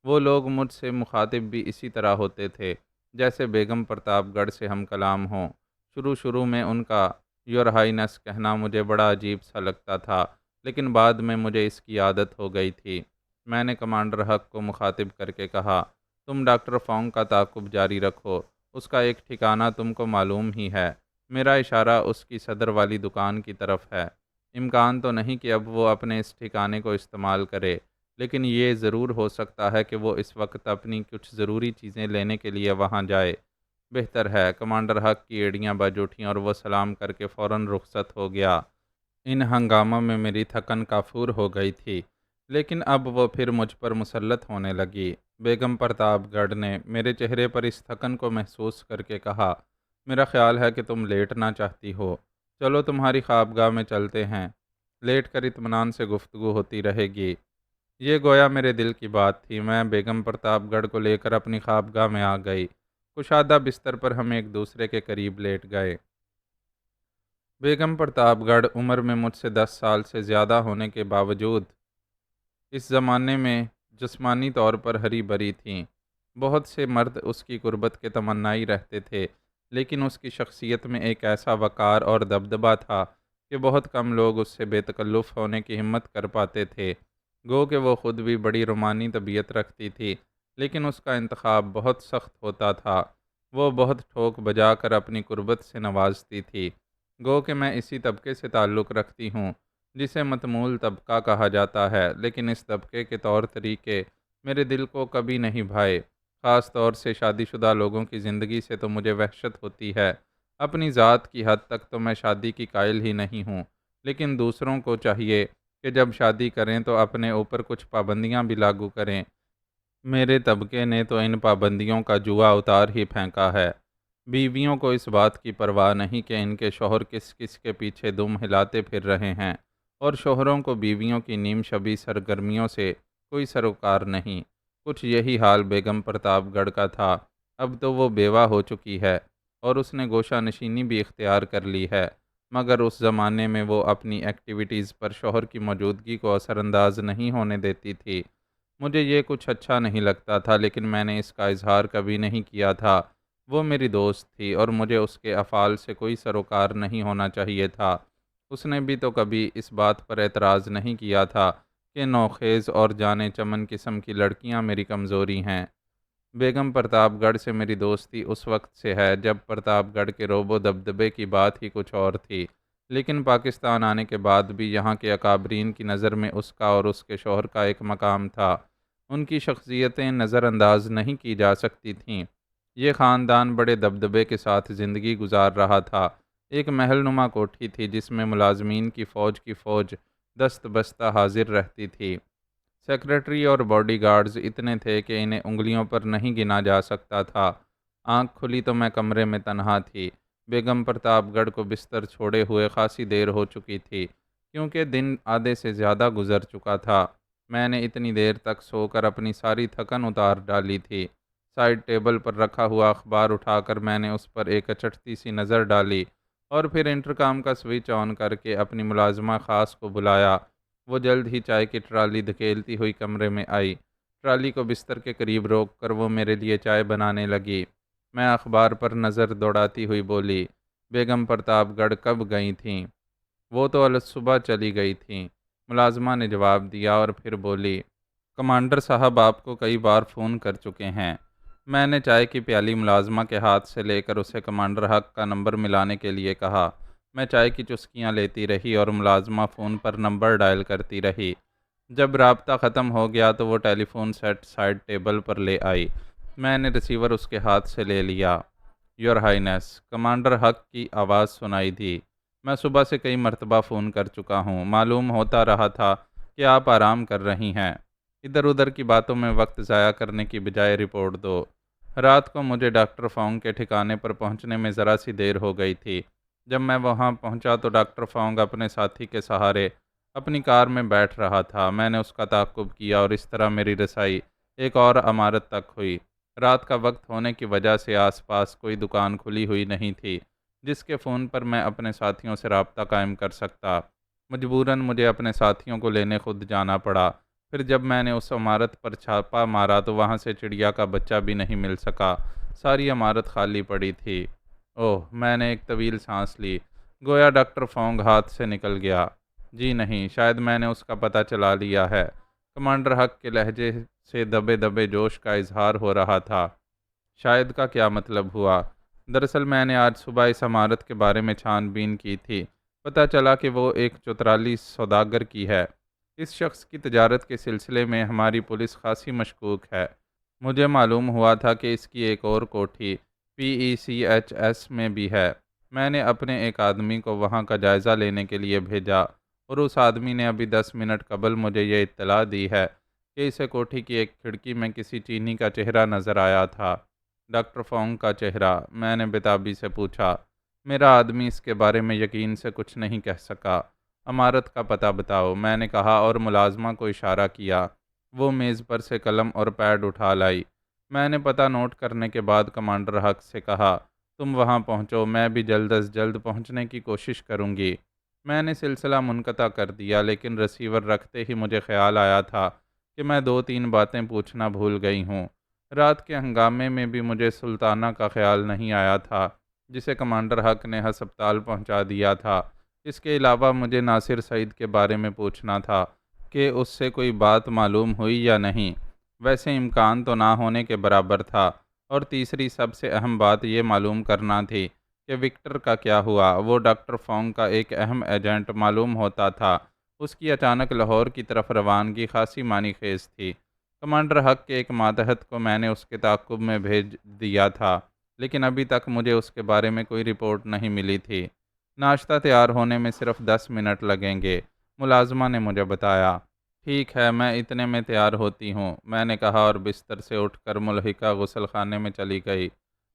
وہ لوگ مجھ سے مخاطب بھی اسی طرح ہوتے تھے جیسے بیگم پرتاپ گڑھ سے ہم کلام ہوں۔ شروع میں ان کا یور ہائینس کہنا مجھے بڑا عجیب سا لگتا تھا، لیکن بعد میں مجھے اس کی عادت ہو گئی تھی۔ میں نے کمانڈر حق کو مخاطب کر کے کہا، تم ڈاکٹر فونگ کا تعاقب جاری رکھو، اس کا ایک ٹھکانہ تم کو معلوم ہی ہے۔ میرا اشارہ اس کی صدر والی دکان کی طرف ہے۔ امکان تو نہیں کہ اب وہ اپنے اس ٹھکانے کو استعمال کرے، لیکن یہ ضرور ہو سکتا ہے کہ وہ اس وقت اپنی کچھ ضروری چیزیں لینے کے لیے وہاں جائے۔ بہتر ہے۔ کمانڈر حق کی ایڑیاں بج اٹھیں اور وہ سلام کر کے فوراً رخصت ہو گیا۔ ان ہنگاموں میں میری تھکن کافور ہو گئی تھی، لیکن اب وہ پھر مجھ پر مسلط ہونے لگی۔ بیگم پرتاپ گڑھ نے میرے چہرے پر اس تھکن کو محسوس کر کے کہا، میرا خیال ہے کہ تم لیٹنا چاہتی ہو، چلو تمہاری خوابگاہ میں چلتے ہیں، لیٹ کر اطمینان سے گفتگو ہوتی رہے گی۔ یہ گویا میرے دل کی بات تھی۔ میں بیگم پرتاپ گڑھ کو لے کر اپنی خوابگاہ میں آ گئی۔ کشادہ بستر پر ہم ایک دوسرے کے قریب لیٹ گئے۔ بیگم پرتاپ گڑھ عمر میں مجھ سے 10 سال سے زیادہ ہونے کے باوجود اس زمانے میں جسمانی طور پر ہری بھری تھیں۔ بہت سے مرد اس کی قربت کے تمنائی رہتے تھے، لیکن اس کی شخصیت میں ایک ایسا وقار اور دبدبہ تھا کہ بہت کم لوگ اس سے بے تکلف ہونے کی ہمت کر پاتے تھے۔ گو کہ وہ خود بھی بڑی رومانی طبیعت رکھتی تھی، لیکن اس کا انتخاب بہت سخت ہوتا تھا۔ وہ بہت ٹھوک بجا کر اپنی قربت سے نوازتی تھی۔ گو کہ میں اسی طبقے سے تعلق رکھتی ہوں جسے متمول طبقہ کہا جاتا ہے، لیکن اس طبقے کے طور طریقے میرے دل کو کبھی نہیں بھائے۔ خاص طور سے شادی شدہ لوگوں کی زندگی سے تو مجھے وحشت ہوتی ہے۔ اپنی ذات کی حد تک تو میں شادی کی قائل ہی نہیں ہوں، لیکن دوسروں کو چاہیے کہ جب شادی کریں تو اپنے اوپر کچھ پابندیاں بھی لاگو کریں۔ میرے طبقے نے تو ان پابندیوں کا جوا اتار ہی پھینکا ہے۔ بیویوں کو اس بات کی پرواہ نہیں کہ ان کے شوہر کس کس کے پیچھے دم ہلاتے پھر رہے ہیں۔ اور شوہروں کو بیویوں کی نیم شبی سرگرمیوں سے کوئی سروکار نہیں۔ کچھ یہی حال بیگم پرتاپ گڑھ کا تھا۔ اب تو وہ بیوہ ہو چکی ہے اور اس نے گوشہ نشینی بھی اختیار کر لی ہے، مگر اس زمانے میں وہ اپنی ایکٹیویٹیز پر شوہر کی موجودگی کو اثر انداز نہیں ہونے دیتی تھی۔ مجھے یہ کچھ اچھا نہیں لگتا تھا، لیکن میں نے اس کا اظہار کبھی نہیں کیا تھا۔ وہ میری دوست تھی اور مجھے اس کے افعال سے کوئی سروکار نہیں ہونا چاہیے تھا۔ اس نے بھی تو کبھی اس بات پر اعتراض نہیں کیا تھا کہ نوخیز اور جانے چمن قسم کی لڑکیاں میری کمزوری ہیں۔ بیگم پرتاپ گڑھ سے میری دوستی اس وقت سے ہے جب پرتاپ گڑھ کے روب و دبدبے کی بات ہی کچھ اور تھی، لیکن پاکستان آنے کے بعد بھی یہاں کے اکابرین کی نظر میں اس کا اور اس کے شوہر کا ایک مقام تھا۔ ان کی شخصیتیں نظر انداز نہیں کی جا سکتی تھیں۔ یہ خاندان بڑے دبدبے کے ساتھ زندگی گزار رہا تھا۔ ایک محل نما کوٹھی تھی جس میں ملازمین کی فوج دست بستہ حاضر رہتی تھی۔ سیکرٹری اور باڈی گارڈز اتنے تھے کہ انہیں انگلیوں پر نہیں گنا جا سکتا تھا۔ آنکھ کھلی تو میں کمرے میں تنہا تھی۔ بیگم پرتاپ گڑھ کو بستر چھوڑے ہوئے خاصی دیر ہو چکی تھی، کیونکہ دن آدھے سے زیادہ گزر چکا تھا۔ میں نے اتنی دیر تک سو کر اپنی ساری تھکن اتار ڈالی تھی۔ سائڈ ٹیبل پر رکھا ہوا اخبار اٹھا کر میں نے اس پر ایک اچٹتی سی نظر ڈالی اور پھر انٹرکام کا سوئچ آن کر کے اپنی ملازمہ خاص کو بلایا۔ وہ جلد ہی چائے کی ٹرالی دھکیلتی ہوئی کمرے میں آئی۔ ٹرالی کو بستر کے قریب روک کر وہ میرے لیے چائے بنانے لگی۔ میں اخبار پر نظر دوڑاتی ہوئی بولی، بیگم پرتاپ گڑھ کب گئی تھیں؟ وہ تو صبح چلی گئی تھیں، ملازمہ نے جواب دیا اور پھر بولی، کمانڈر صاحب آپ کو کئی بار فون کر چکے ہیں۔ میں نے چائے کی پیالی ملازمہ کے ہاتھ سے لے کر اسے کمانڈر حق کا نمبر ملانے کے لیے کہا۔ میں چائے کی چسکیاں لیتی رہی اور ملازمہ فون پر نمبر ڈائل کرتی رہی۔ جب رابطہ ختم ہو گیا تو وہ ٹیلی فون سیٹ سائڈ ٹیبل پر لے آئی۔ میں نے ریسیور اس کے ہاتھ سے لے لیا۔ یور ہائنس، کمانڈر حق کی آواز سنائی دی۔ میں صبح سے کئی مرتبہ فون کر چکا ہوں۔ معلوم ہوتا رہا تھا کہ آپ آرام کر رہی ہیں۔ ادھر ادھر کی باتوں میں وقت ضائع کرنے کی بجائے رپورٹ دو۔ رات کو مجھے ڈاکٹر فونگ کے ٹھکانے پر پہنچنے میں ذرا سی دیر ہو گئی تھی۔ جب میں وہاں پہنچا تو ڈاکٹر فونگ اپنے ساتھی کے سہارے اپنی کار میں بیٹھ رہا تھا۔ میں نے اس کا تعاقب کیا اور اس طرح میری رسائی ایک اور عمارت تک ہوئی۔ رات کا وقت ہونے کی وجہ سے آس پاس کوئی دکان کھلی ہوئی نہیں تھی جس کے فون پر میں اپنے ساتھیوں سے رابطہ قائم کر سکتا۔ مجبوراً مجھے اپنے ساتھیوں کو لینے خود جانا پڑا۔ پھر جب میں نے اس عمارت پر چھاپا مارا تو وہاں سے چڑیا کا بچہ بھی نہیں مل سکا۔ ساری عمارت خالی پڑی تھی۔ اوہ، میں نے ایک طویل سانس لی، گویا ڈاکٹر فونگ ہاتھ سے نکل گیا۔ جی نہیں، شاید میں نے اس کا پتہ چلا لیا ہے۔ کمانڈر حق کے لہجے سے دبے دبے جوش کا اظہار ہو رہا تھا۔ شاید کا کیا مطلب ہوا؟ دراصل میں نے آج صبح اس عمارت کے بارے میں چھان بین کی تھی۔ پتہ چلا کہ وہ ایک چترالی سوداگر کی ہے۔ اس شخص کی تجارت کے سلسلے میں ہماری پولیس خاصی مشکوک ہے۔ مجھے معلوم ہوا تھا کہ اس کی ایک اور کوٹھی PECHS میں بھی ہے۔ میں نے اپنے ایک آدمی کو وہاں کا جائزہ لینے کے لیے بھیجا اور اس آدمی نے ابھی 10 منٹ قبل مجھے یہ اطلاع دی ہے کہ اسے کوٹھی کی ایک کھڑکی میں کسی چینی کا چہرہ نظر آیا تھا۔ ڈاکٹر فونگ کا چہرہ؟ میں نے بےتابی سے پوچھا۔ میرا آدمی اس کے بارے میں یقین سے کچھ نہیں کہہ سکا۔ عمارت کا پتہ بتاؤ، میں نے کہا اور ملازمہ کو اشارہ کیا۔ وہ میز پر سے قلم اور پیڈ اٹھا لائی۔ میں نے پتہ نوٹ کرنے کے بعد کمانڈر حق سے کہا، تم وہاں پہنچو، میں بھی جلد از جلد پہنچنے کی کوشش کروں گی۔ میں نے سلسلہ منقطع کر دیا، لیکن ریسیور رکھتے ہی مجھے خیال آیا تھا کہ میں 2-3 باتیں پوچھنا بھول گئی ہوں۔ رات کے ہنگامے میں بھی مجھے سلطانہ کا خیال نہیں آیا تھا جسے کمانڈر حق نے ہسپتال پہنچا دیا تھا۔ اس کے علاوہ مجھے ناصر سعید کے بارے میں پوچھنا تھا کہ اس سے کوئی بات معلوم ہوئی یا نہیں۔ ویسے امکان تو نہ ہونے کے برابر تھا۔ اور تیسری سب سے اہم بات یہ معلوم کرنا تھی کہ وکٹر کا کیا ہوا۔ وہ ڈاکٹر فونگ کا ایک اہم ایجنٹ معلوم ہوتا تھا۔ اس کی اچانک لاہور کی طرف روانگی خاصی معنی خیز تھی۔ کمانڈر حق کے ایک ماتحت کو میں نے اس کے تعاقب میں بھیج دیا تھا، لیکن ابھی تک مجھے اس کے بارے میں کوئی رپورٹ نہیں ملی تھی۔ ناشتہ تیار ہونے میں صرف 10 منٹ لگیں گے، ملازمہ نے مجھے بتایا۔ ٹھیک ہے، میں اتنے میں تیار ہوتی ہوں، میں نے کہا اور بستر سے اٹھ کر ملحقہ غسل خانے میں چلی گئی۔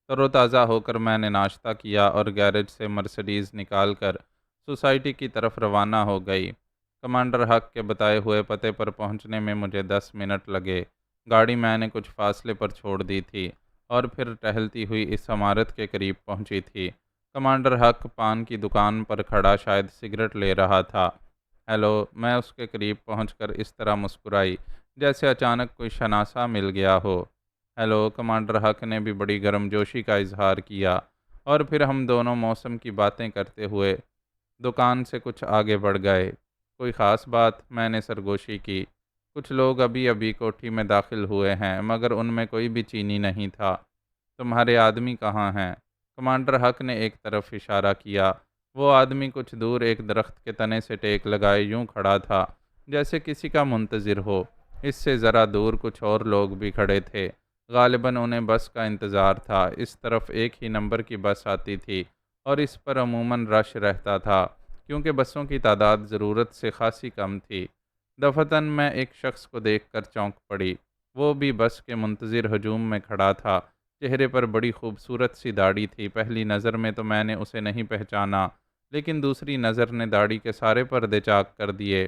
تر و تازہ ہو کر میں نے ناشتہ کیا اور گیرج سے مرسڈیز نکال کر سوسائٹی کی طرف روانہ ہو گئی۔ کمانڈر حق کے بتائے ہوئے پتے پر پہنچنے میں مجھے 10 منٹ لگے۔ گاڑی میں نے کچھ فاصلے پر چھوڑ دی تھی اور پھر ٹہلتی ہوئی اس عمارت کے قریب پہنچی تھی۔ کمانڈر حق پان کی دکان پر کھڑا شاید سگریٹ لے رہا تھا۔ ہیلو، میں اس کے قریب پہنچ کر اس طرح مسکرائی جیسے اچانک کوئی شناسا مل گیا ہو۔ ہیلو، کمانڈر حق نے بھی بڑی گرم جوشی کا اظہار کیا، اور پھر ہم دونوں موسم کی باتیں کرتے ہوئے دکان سے کچھ آگے بڑھ گئے۔ کوئی خاص بات؟ میں نے سرگوشی کی۔ کچھ لوگ ابھی ابھی کوٹھی میں داخل ہوئے ہیں، مگر ان میں کوئی بھی چینی نہیں تھا۔ تمہارے آدمی کہاں ہیں؟ کمانڈر حق نے ایک طرف اشارہ کیا۔ وہ آدمی کچھ دور ایک درخت کے تنے سے ٹیک لگائے یوں کھڑا تھا جیسے کسی کا منتظر ہو۔ اس سے ذرا دور کچھ اور لوگ بھی کھڑے تھے، غالباً انہیں بس کا انتظار تھا۔ اس طرف ایک ہی نمبر کی بس آتی تھی اور اس پر عموماً رش رہتا تھا، کیونکہ بسوں کی تعداد ضرورت سے خاصی کم تھی۔ دفتن میں ایک شخص کو دیکھ کر چونک پڑی۔ وہ بھی بس کے منتظر ہجوم میں کھڑا تھا۔ چہرے پر بڑی خوبصورت سی داڑھی تھی۔ پہلی نظر میں تو میں نے اسے نہیں پہچانا، لیکن دوسری نظر نے داڑھی کے سارے پردے چاک کر دیے۔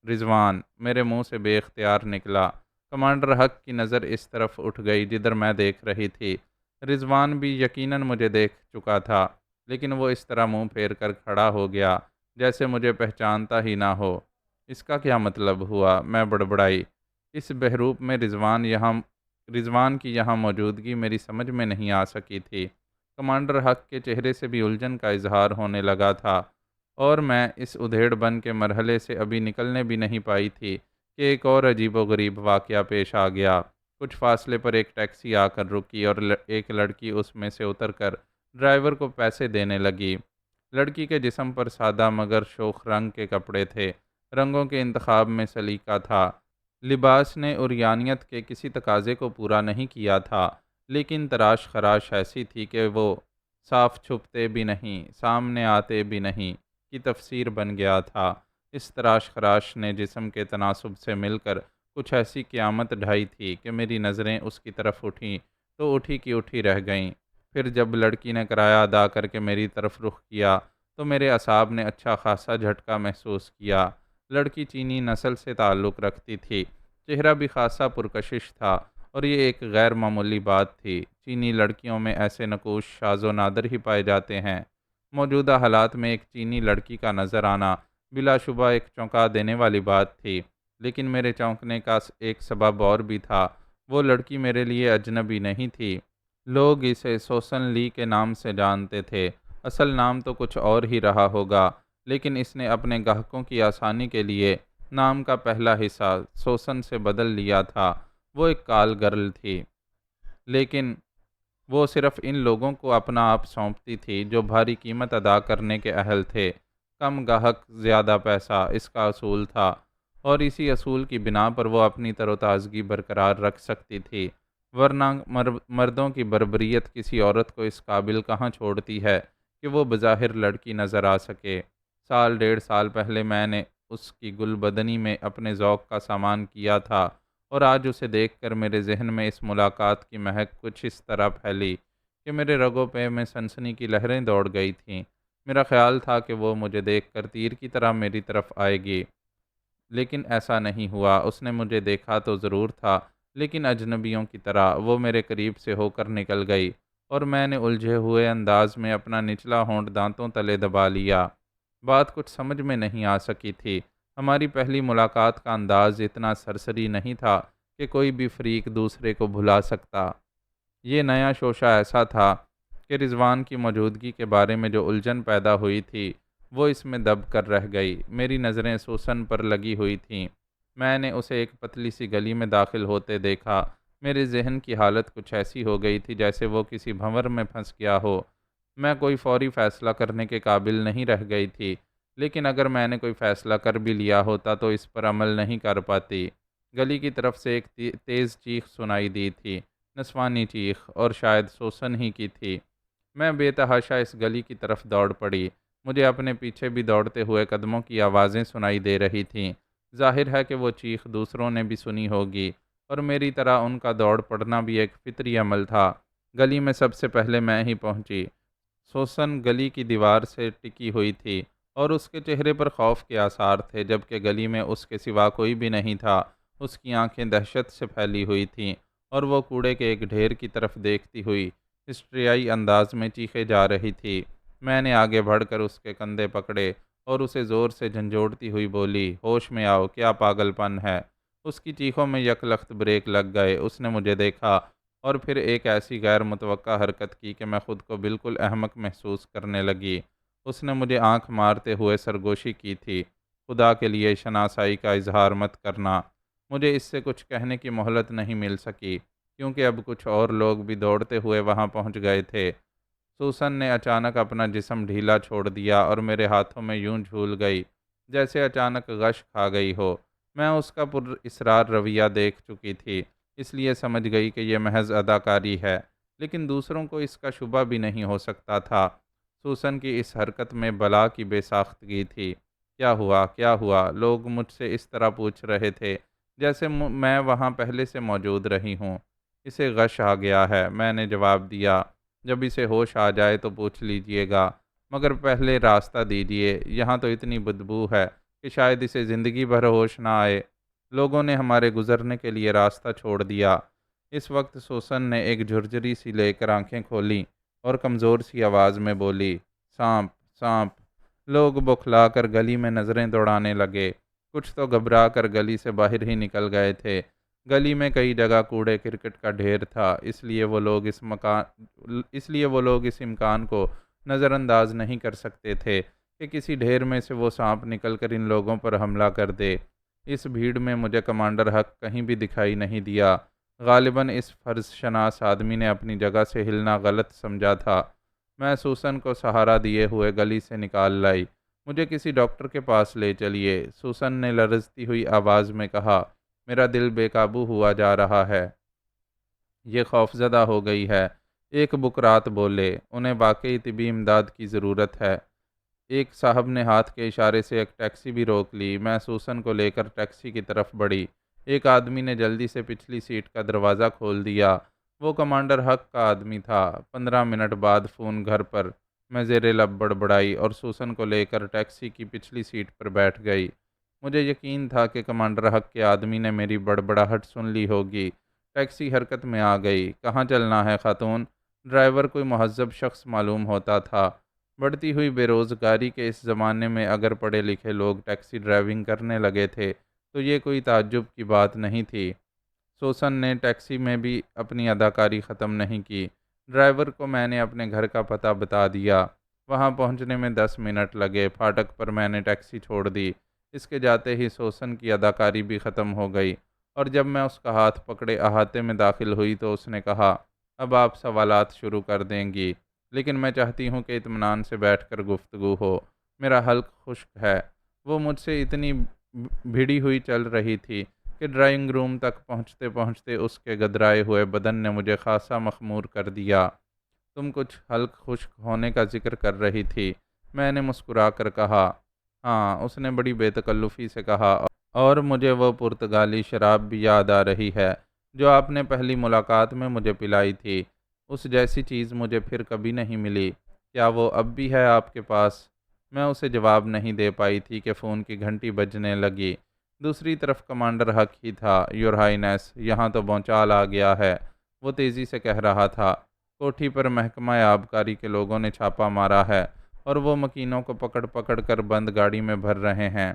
رضوان، میرے منہ سے بے اختیار نکلا۔ کمانڈر حق کی نظر اس طرف اٹھ گئی جدھر میں دیکھ رہی تھی۔ رضوان بھی یقیناً مجھے دیکھ چکا تھا، لیکن وہ اس طرح منہ پھیر کر کھڑا ہو گیا جیسے مجھے پہچانتا ہی نہ ہو۔ اس کا کیا مطلب ہوا؟ میں بڑبڑائی۔ اس بحروپ میں رضوان کی یہاں موجودگی میری سمجھ میں نہیں آ سکی تھی۔ کمانڈر حق کے چہرے سے بھی الجھن کا اظہار ہونے لگا تھا، اور میں اس ادھیڑ بن کے مرحلے سے ابھی نکلنے بھی نہیں پائی تھی کہ ایک اور عجیب و غریب واقعہ پیش آ گیا۔ کچھ فاصلے پر ایک ٹیکسی آ کر رکی اور ایک لڑکی اس میں سے اتر کر ڈرائیور کو پیسے دینے لگی۔ لڑکی کے جسم پر سادہ مگر شوخ رنگ کے کپڑے تھے۔ رنگوں کے انتخاب میں سلیقہ تھا۔ لباس نے عریانیت کے کسی تقاضے کو پورا نہیں کیا تھا، لیکن تراش خراش ایسی تھی کہ وہ صاف چھپتے بھی نہیں، سامنے آتے بھی نہیں کی تفسیر بن گیا تھا۔ اس تراش خراش نے جسم کے تناسب سے مل کر کچھ ایسی قیامت ڈھائی تھی کہ میری نظریں اس کی طرف اٹھیں تو اٹھی کی اٹھی رہ گئیں۔ پھر جب لڑکی نے کرایہ ادا کر کے میری طرف رخ کیا تو میرے اعصاب نے اچھا خاصا جھٹکا محسوس کیا۔ لڑکی چینی نسل سے تعلق رکھتی تھی، چہرہ بھی خاصا پرکشش تھا، اور یہ ایک غیر معمولی بات تھی۔ چینی لڑکیوں میں ایسے نقوش شاذ و نادر ہی پائے جاتے ہیں۔ موجودہ حالات میں ایک چینی لڑکی کا نظر آنا بلا شبہ ایک چونکا دینے والی بات تھی، لیکن میرے چونکنے کا ایک سبب اور بھی تھا۔ وہ لڑکی میرے لیے اجنبی نہیں تھی۔ لوگ اسے سوسن لی کے نام سے جانتے تھے۔ اصل نام تو کچھ اور ہی رہا ہوگا، لیکن اس نے اپنے گاہکوں کی آسانی کے لیے نام کا پہلا حصہ سوسن سے بدل لیا تھا۔ وہ ایک کال گرل تھی، لیکن وہ صرف ان لوگوں کو اپنا آپ سونپتی تھی جو بھاری قیمت ادا کرنے کے اہل تھے۔ کم گاہک زیادہ پیسہ، اس کا اصول تھا، اور اسی اصول کی بنا پر وہ اپنی تر و تازگی برقرار رکھ سکتی تھی، ورنہ مردوں کی بربریت کسی عورت کو اس قابل کہاں چھوڑتی ہے کہ وہ بظاہر لڑکی نظر آ سکے۔ سال ڈیڑھ سال پہلے میں نے اس کی گل بدنی میں اپنے ذوق کا سامان کیا تھا، اور آج اسے دیکھ کر میرے ذہن میں اس ملاقات کی مہک کچھ اس طرح پھیلی کہ میرے رگوں پہ میں سنسنی کی لہریں دوڑ گئی تھیں۔ میرا خیال تھا کہ وہ مجھے دیکھ کر تیر کی طرح میری طرف آئے گی، لیکن ایسا نہیں ہوا۔ اس نے مجھے دیکھا تو ضرور تھا، لیکن اجنبیوں کی طرح وہ میرے قریب سے ہو کر نکل گئی، اور میں نے الجھے ہوئے انداز میں اپنا نچلا ہونٹ دانتوں تلے دبا لیا۔ بات کچھ سمجھ میں نہیں آ سکی تھی۔ ہماری پہلی ملاقات کا انداز اتنا سرسری نہیں تھا کہ کوئی بھی فریق دوسرے کو بھلا سکتا۔ یہ نیا شوشہ ایسا تھا کہ رضوان کی موجودگی کے بارے میں جو الجھن پیدا ہوئی تھی وہ اس میں دب کر رہ گئی۔ میری نظریں سوسن پر لگی ہوئی تھیں۔ میں نے اسے ایک پتلی سی گلی میں داخل ہوتے دیکھا۔ میرے ذہن کی حالت کچھ ایسی ہو گئی تھی جیسے وہ کسی بھنور میں پھنس گیا ہو۔ میں کوئی فوری فیصلہ کرنے کے قابل نہیں رہ گئی تھی، لیکن اگر میں نے کوئی فیصلہ کر بھی لیا ہوتا تو اس پر عمل نہیں کر پاتی۔ گلی کی طرف سے ایک تیز چیخ سنائی دی تھی، نسوانی چیخ، اور شاید سوسن ہی کی تھی۔ میں بے تحاشا اس گلی کی طرف دوڑ پڑی۔ مجھے اپنے پیچھے بھی دوڑتے ہوئے قدموں کی آوازیں سنائی دے رہی تھیں۔ ظاہر ہے کہ وہ چیخ دوسروں نے بھی سنی ہوگی، اور میری طرح ان کا دوڑ پڑنا بھی ایک فطری عمل تھا۔ گلی میں سب سے پہلے میں ہی پہنچی۔ سوسن گلی کی دیوار سے ٹکی ہوئی تھی اور اس کے چہرے پر خوف کے آثار تھے، جبکہ گلی میں اس کے سوا کوئی بھی نہیں تھا۔ اس کی آنکھیں دہشت سے پھیلی ہوئی تھیں اور وہ کوڑے کے ایک ڈھیر کی طرف دیکھتی ہوئی ہسٹریائی انداز میں چیخے جا رہی تھی۔ میں نے آگے بڑھ کر اس کے کندھے پکڑے اور اسے زور سے جھنجھوڑتی ہوئی بولی، ہوش میں آؤ، کیا پاگل پن ہے؟ اس کی چیخوں میں یک لخت بریک لگ گئے۔ اس نے مجھے دیکھا اور پھر ایک ایسی غیر متوقع حرکت کی کہ میں خود کو بالکل احمق محسوس کرنے لگی۔ اس نے مجھے آنکھ مارتے ہوئے سرگوشی کی تھی، خدا کے لیے شناسائی کا اظہار مت کرنا۔ مجھے اس سے کچھ کہنے کی مہلت نہیں مل سکی، کیونکہ اب کچھ اور لوگ بھی دوڑتے ہوئے وہاں پہنچ گئے تھے۔ سوسن نے اچانک اپنا جسم ڈھیلا چھوڑ دیا اور میرے ہاتھوں میں یوں جھول گئی جیسے اچانک غش کھا گئی ہو۔ میں اس کا پر اصرار رویہ دیکھ چکی تھی، اس لیے سمجھ گئی کہ یہ محض اداکاری ہے، لیکن دوسروں کو اس کا شبہ بھی نہیں ہو سکتا تھا۔ سوسن کی اس حرکت میں بلا کی بے ساختگی تھی۔ کیا ہوا، کیا ہوا؟ لوگ مجھ سے اس طرح پوچھ رہے تھے جیسے میں وہاں پہلے سے موجود رہی ہوں۔ اسے غش آ گیا ہے، میں نے جواب دیا۔ جب اسے ہوش آ جائے تو پوچھ لیجئے گا، مگر پہلے راستہ دیجئے، یہاں تو اتنی بدبو ہے کہ شاید اسے زندگی بھر ہوش نہ آئے۔ لوگوں نے ہمارے گزرنے کے لیے راستہ چھوڑ دیا۔ اس وقت سوسن نے ایک جھرجھری سی لے کر آنکھیں کھولیں اور کمزور سی آواز میں بولی، سانپ، سانپ۔ لوگ بکھلا کر گلی میں نظریں دوڑانے لگے۔ کچھ تو گھبرا کر گلی سے باہر ہی نکل گئے تھے۔ گلی میں کئی جگہ کوڑے کرکٹ کا ڈھیر تھا، اس لیے وہ لوگ اس امکان کو نظر انداز نہیں کر سکتے تھے کہ کسی ڈھیر میں سے وہ سانپ نکل کر ان لوگوں پر حملہ کر دے۔ اس بھیڑ میں مجھے کمانڈر حق کہیں بھی دکھائی نہیں دیا۔ غالباً اس فرض شناس آدمی نے اپنی جگہ سے ہلنا غلط سمجھا تھا۔ میں سوسن کو سہارا دیے ہوئے گلی سے نکال لائی۔ مجھے کسی ڈاکٹر کے پاس لے چلیے، سوسن نے لرزتی ہوئی آواز میں کہا۔ میرا دل بے قابو ہوا جا رہا ہے، یہ خوفزدہ ہو گئی ہے۔ ایک بکرات بولے، انہیں واقعی طبی امداد کی ضرورت ہے۔ ایک صاحب نے ہاتھ کے اشارے سے ایک ٹیکسی بھی روک لی۔ میں سوسن کو لے کر ٹیکسی کی طرف بڑھی۔ ایک آدمی نے جلدی سے پچھلی سیٹ کا دروازہ کھول دیا۔ وہ کمانڈر حق کا آدمی تھا۔ 15 منٹ بعد فون گھر پر۔ میں زیر لب بڑبڑائی اور سوسن کو لے کر ٹیکسی کی پچھلی سیٹ پر بیٹھ گئی۔ مجھے یقین تھا کہ کمانڈر حق کے آدمی نے میری بڑبڑاہٹ سن لی ہوگی۔ ٹیکسی حرکت میں آ گئی۔ کہاں چلنا ہے خاتون؟ ڈرائیور کوئی مہذب شخص معلوم ہوتا تھا۔ بڑھتی ہوئی بے روزگاری کے اس زمانے میں اگر پڑھے لکھے لوگ ٹیکسی ڈرائیونگ کرنے لگے تھے تو یہ کوئی تعجب کی بات نہیں تھی۔ سوسن نے ٹیکسی میں بھی اپنی اداکاری ختم نہیں کی۔ ڈرائیور کو میں نے اپنے گھر کا پتہ بتا دیا۔ وہاں پہنچنے میں 10 منٹ لگے۔ پھاٹک پر میں نے ٹیکسی چھوڑ دی۔ اس کے جاتے ہی سوسن کی اداکاری بھی ختم ہو گئی، اور جب میں اس کا ہاتھ پکڑے احاطے میں داخل ہوئی تو اس نے کہا، اب آپ سوالات شروع کر دیں گی، لیکن میں چاہتی ہوں کہ اطمینان سے بیٹھ کر گفتگو ہو۔ میرا حلق خشک ہے۔ وہ مجھ سے اتنی بھیڑی ہوئی چل رہی تھی کہ ڈرائنگ روم تک پہنچتے پہنچتے اس کے گدرائے ہوئے بدن نے مجھے خاصا مخمور کر دیا۔ تم کچھ حلق خشک ہونے کا ذکر کر رہی تھی، میں نے مسکرا کر کہا۔ ہاں، اس نے بڑی بے تکلفی سے کہا، اور مجھے وہ پرتگالی شراب بھی یاد آ رہی ہے جو آپ نے پہلی ملاقات میں مجھے پلائی تھی۔ اس جیسی چیز مجھے پھر کبھی نہیں ملی۔ کیا وہ اب بھی ہے آپ کے پاس؟ میں اسے جواب نہیں دے پائی تھی کہ فون کی گھنٹی بجنے لگی۔ دوسری طرف کمانڈر حق ہی تھا۔ یور ہائنس، یہاں تو بھونچال آ گیا ہے، وہ تیزی سے کہہ رہا تھا۔ کوٹھی پر محکمہ آبکاری کے لوگوں نے چھاپا مارا ہے اور وہ مکینوں کو پکڑ پکڑ کر بند گاڑی میں بھر رہے ہیں۔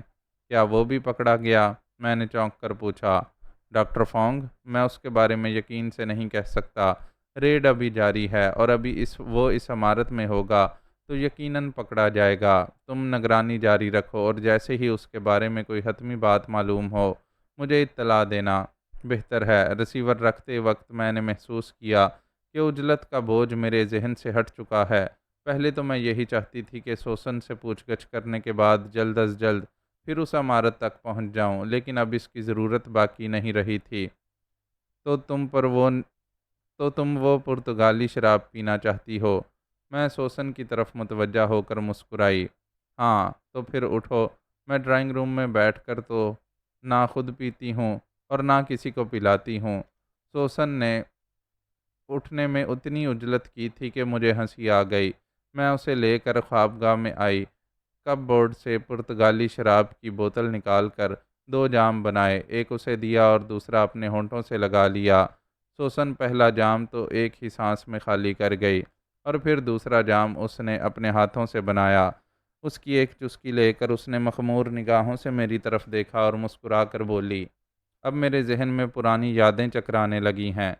کیا وہ بھی پکڑا گیا؟ میں نے چونک کر پوچھا۔ Doctor Fong? میں اس کے بارے میں یقین سے نہیں کہہ سکتا۔ ریڈ ابھی جاری ہے اور ابھی وہ اس عمارت میں ہوگا تو یقیناً پکڑا جائے گا۔ تم نگرانی جاری رکھو اور جیسے ہی اس کے بارے میں کوئی حتمی بات معلوم ہو مجھے اطلاع دینا بہتر ہے۔ ریسیور رکھتے وقت میں نے محسوس کیا کہ عجلت کا بوجھ میرے ذہن سے ہٹ چکا ہے۔ پہلے تو میں یہی چاہتی تھی کہ سوسن سے پوچھ گچھ کرنے کے بعد جلد از جلد پھر اس عمارت تک پہنچ جاؤں، لیکن اب اس کی ضرورت باقی نہیں رہی تھی۔ تو تم وہ پرتگالی شراب پینا چاہتی ہو؟ میں سوسن کی طرف متوجہ ہو کر مسکرائی۔ ہاں، تو پھر اٹھو۔ میں ڈرائنگ روم میں بیٹھ کر تو نہ خود پیتی ہوں اور نہ کسی کو پلاتی ہوں۔ سوسن نے اٹھنے میں اتنی عجلت کی تھی کہ مجھے ہنسی آ گئی۔ میں اسے لے کر خوابگاہ میں آئی۔ کپ بورڈ سے پرتگالی شراب کی بوتل نکال کر 2 جام بنائے، ایک اسے دیا اور دوسرا اپنے ہونٹوں سے لگا لیا۔ سوسن پہلا جام تو ایک ہی سانس میں خالی کر گئی، اور پھر دوسرا جام اس نے اپنے ہاتھوں سے بنایا۔ اس کی ایک چسکی لے کر اس نے مخمور نگاہوں سے میری طرف دیکھا اور مسکرا کر بولی، اب میرے ذہن میں پرانی یادیں چکرانے لگی ہیں۔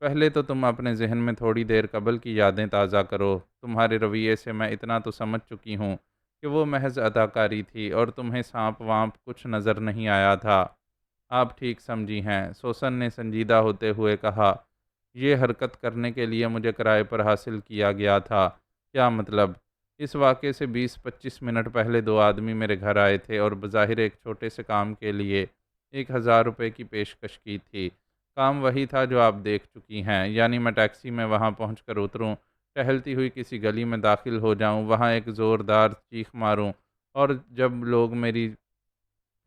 پہلے تو تم اپنے ذہن میں تھوڑی دیر قبل کی یادیں تازہ کرو۔ تمہارے رویے سے میں اتنا تو سمجھ چکی ہوں کہ وہ محض اداکاری تھی اور تمہیں سانپ وانپ کچھ نظر نہیں آیا تھا۔ آپ ٹھیک سمجھی ہیں، سوسن نے سنجیدہ ہوتے ہوئے کہا۔ یہ حرکت کرنے کے لیے مجھے کرائے پر حاصل کیا گیا تھا۔ کیا مطلب؟ اس واقعے سے 20-25 منٹ پہلے 2 آدمی میرے گھر آئے تھے اور بظاہر ایک چھوٹے سے کام کے لیے 1000 روپے کی پیشکش کی تھی۔ کام وہی تھا جو آپ دیکھ چکی ہیں، یعنی میں ٹیکسی میں وہاں پہنچ کر اتروں، ٹہلتی ہوئی کسی گلی میں داخل ہو جاؤں، وہاں ایک زوردار چیخ ماروں، اور جب لوگ میری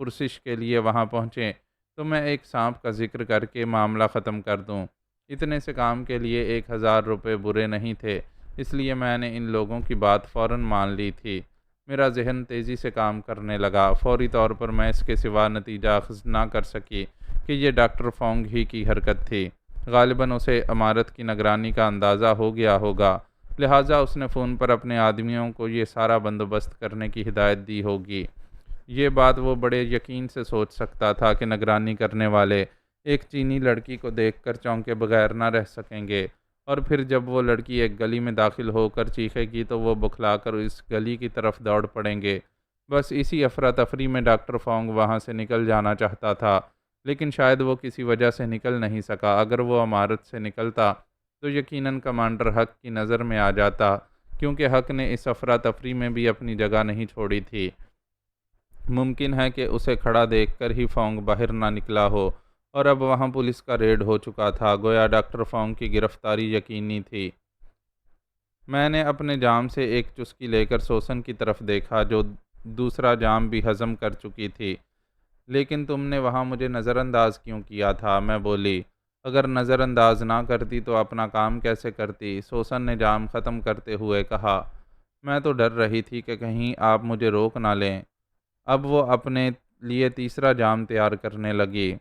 پرسش کے لیے وہاں پہنچیں تو میں ایک سانپ کا ذکر کر کے معاملہ ختم کر دوں۔ اتنے سے کام کے لیے 1000 روپے برے نہیں تھے، اس لیے میں نے ان لوگوں کی بات فوراً مان لی تھی۔ میرا ذہن تیزی سے کام کرنے لگا۔ فوری طور پر میں اس کے سوا نتیجہ اخذ نہ کر سکی کہ یہ ڈاکٹر فونگ ہی کی حرکت تھی۔ غالباً اسے عمارت کی نگرانی کا اندازہ ہو گیا ہوگا، لہٰذا اس نے فون پر اپنے آدمیوں کو یہ سارا بندوبست کرنے کی ہدایت دی ہوگی۔ یہ بات وہ بڑے یقین سے سوچ سکتا تھا کہ نگرانی کرنے والے ایک چینی لڑکی کو دیکھ کر چونکے بغیر نہ رہ سکیں گے، اور پھر جب وہ لڑکی ایک گلی میں داخل ہو کر چیخے گی تو وہ بکھلا کر اس گلی کی طرف دوڑ پڑیں گے۔ بس اسی افراتفری میں ڈاکٹر فونگ وہاں سے نکل جانا چاہتا تھا، لیکن شاید وہ کسی وجہ سے نکل نہیں سکا۔ اگر وہ عمارت سے نکلتا تو یقیناً کمانڈر حق کی نظر میں آ جاتا، کیونکہ حق نے اس افراتفری میں بھی اپنی جگہ نہیں چھوڑی تھی۔ ممکن ہے کہ اسے کھڑا دیکھ کر ہی فونگ باہر نہ نکلا ہو، اور اب وہاں پولیس کا ریڈ ہو چکا تھا، گویا ڈاکٹر فونگ کی گرفتاری یقینی تھی۔ میں نے اپنے جام سے ایک چسکی لے کر سوسن کی طرف دیکھا، جو دوسرا جام بھی ہضم کر چکی تھی۔ لیکن تم نے وہاں مجھے نظر انداز کیوں کیا تھا؟ میں بولی۔ اگر نظر انداز نہ کرتی تو اپنا کام کیسے کرتی؟ سوسن نے جام ختم کرتے ہوئے کہا۔ میں تو ڈر رہی تھی کہ کہیں آپ مجھے روک نہ لیں۔ اب وہ اپنے لیے تیسرا جام تیار کرنے لگی۔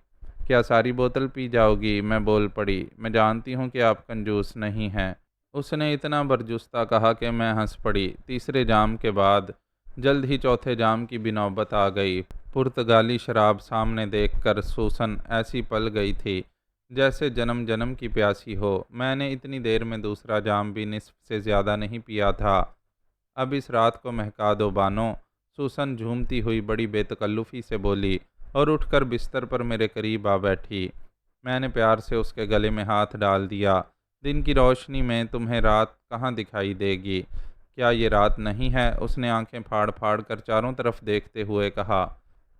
کیا ساری بوتل پی جاؤ گی؟ میں بول پڑی۔ میں جانتی ہوں کہ آپ کنجوس نہیں ہیں، اس نے اتنا برجستہ کہا کہ میں ہنس پڑی۔ تیسرے جام کے بعد جلد ہی چوتھے جام کی بھی نوبت آ گئی۔ پرتگالی شراب سامنے دیکھ کر سوسن ایسی پل گئی تھی جیسے جنم جنم کی پیاسی ہو۔ میں نے اتنی دیر میں دوسرا جام بھی نصف سے زیادہ نہیں پیا تھا۔ اب اس رات کو مہکا دو بانو، سوسن جھومتی ہوئی بڑی بے تکلفی سے بولی، اور اٹھ کر بستر پر میرے قریب آ بیٹھی۔ میں نے پیار سے اس کے گلے میں ہاتھ ڈال دیا۔ دن کی روشنی میں تمہیں رات کہاں دکھائی دے گی؟ کیا یہ رات نہیں ہے؟ اس نے آنکھیں پھاڑ پھاڑ کر چاروں طرف دیکھتے ہوئے کہا۔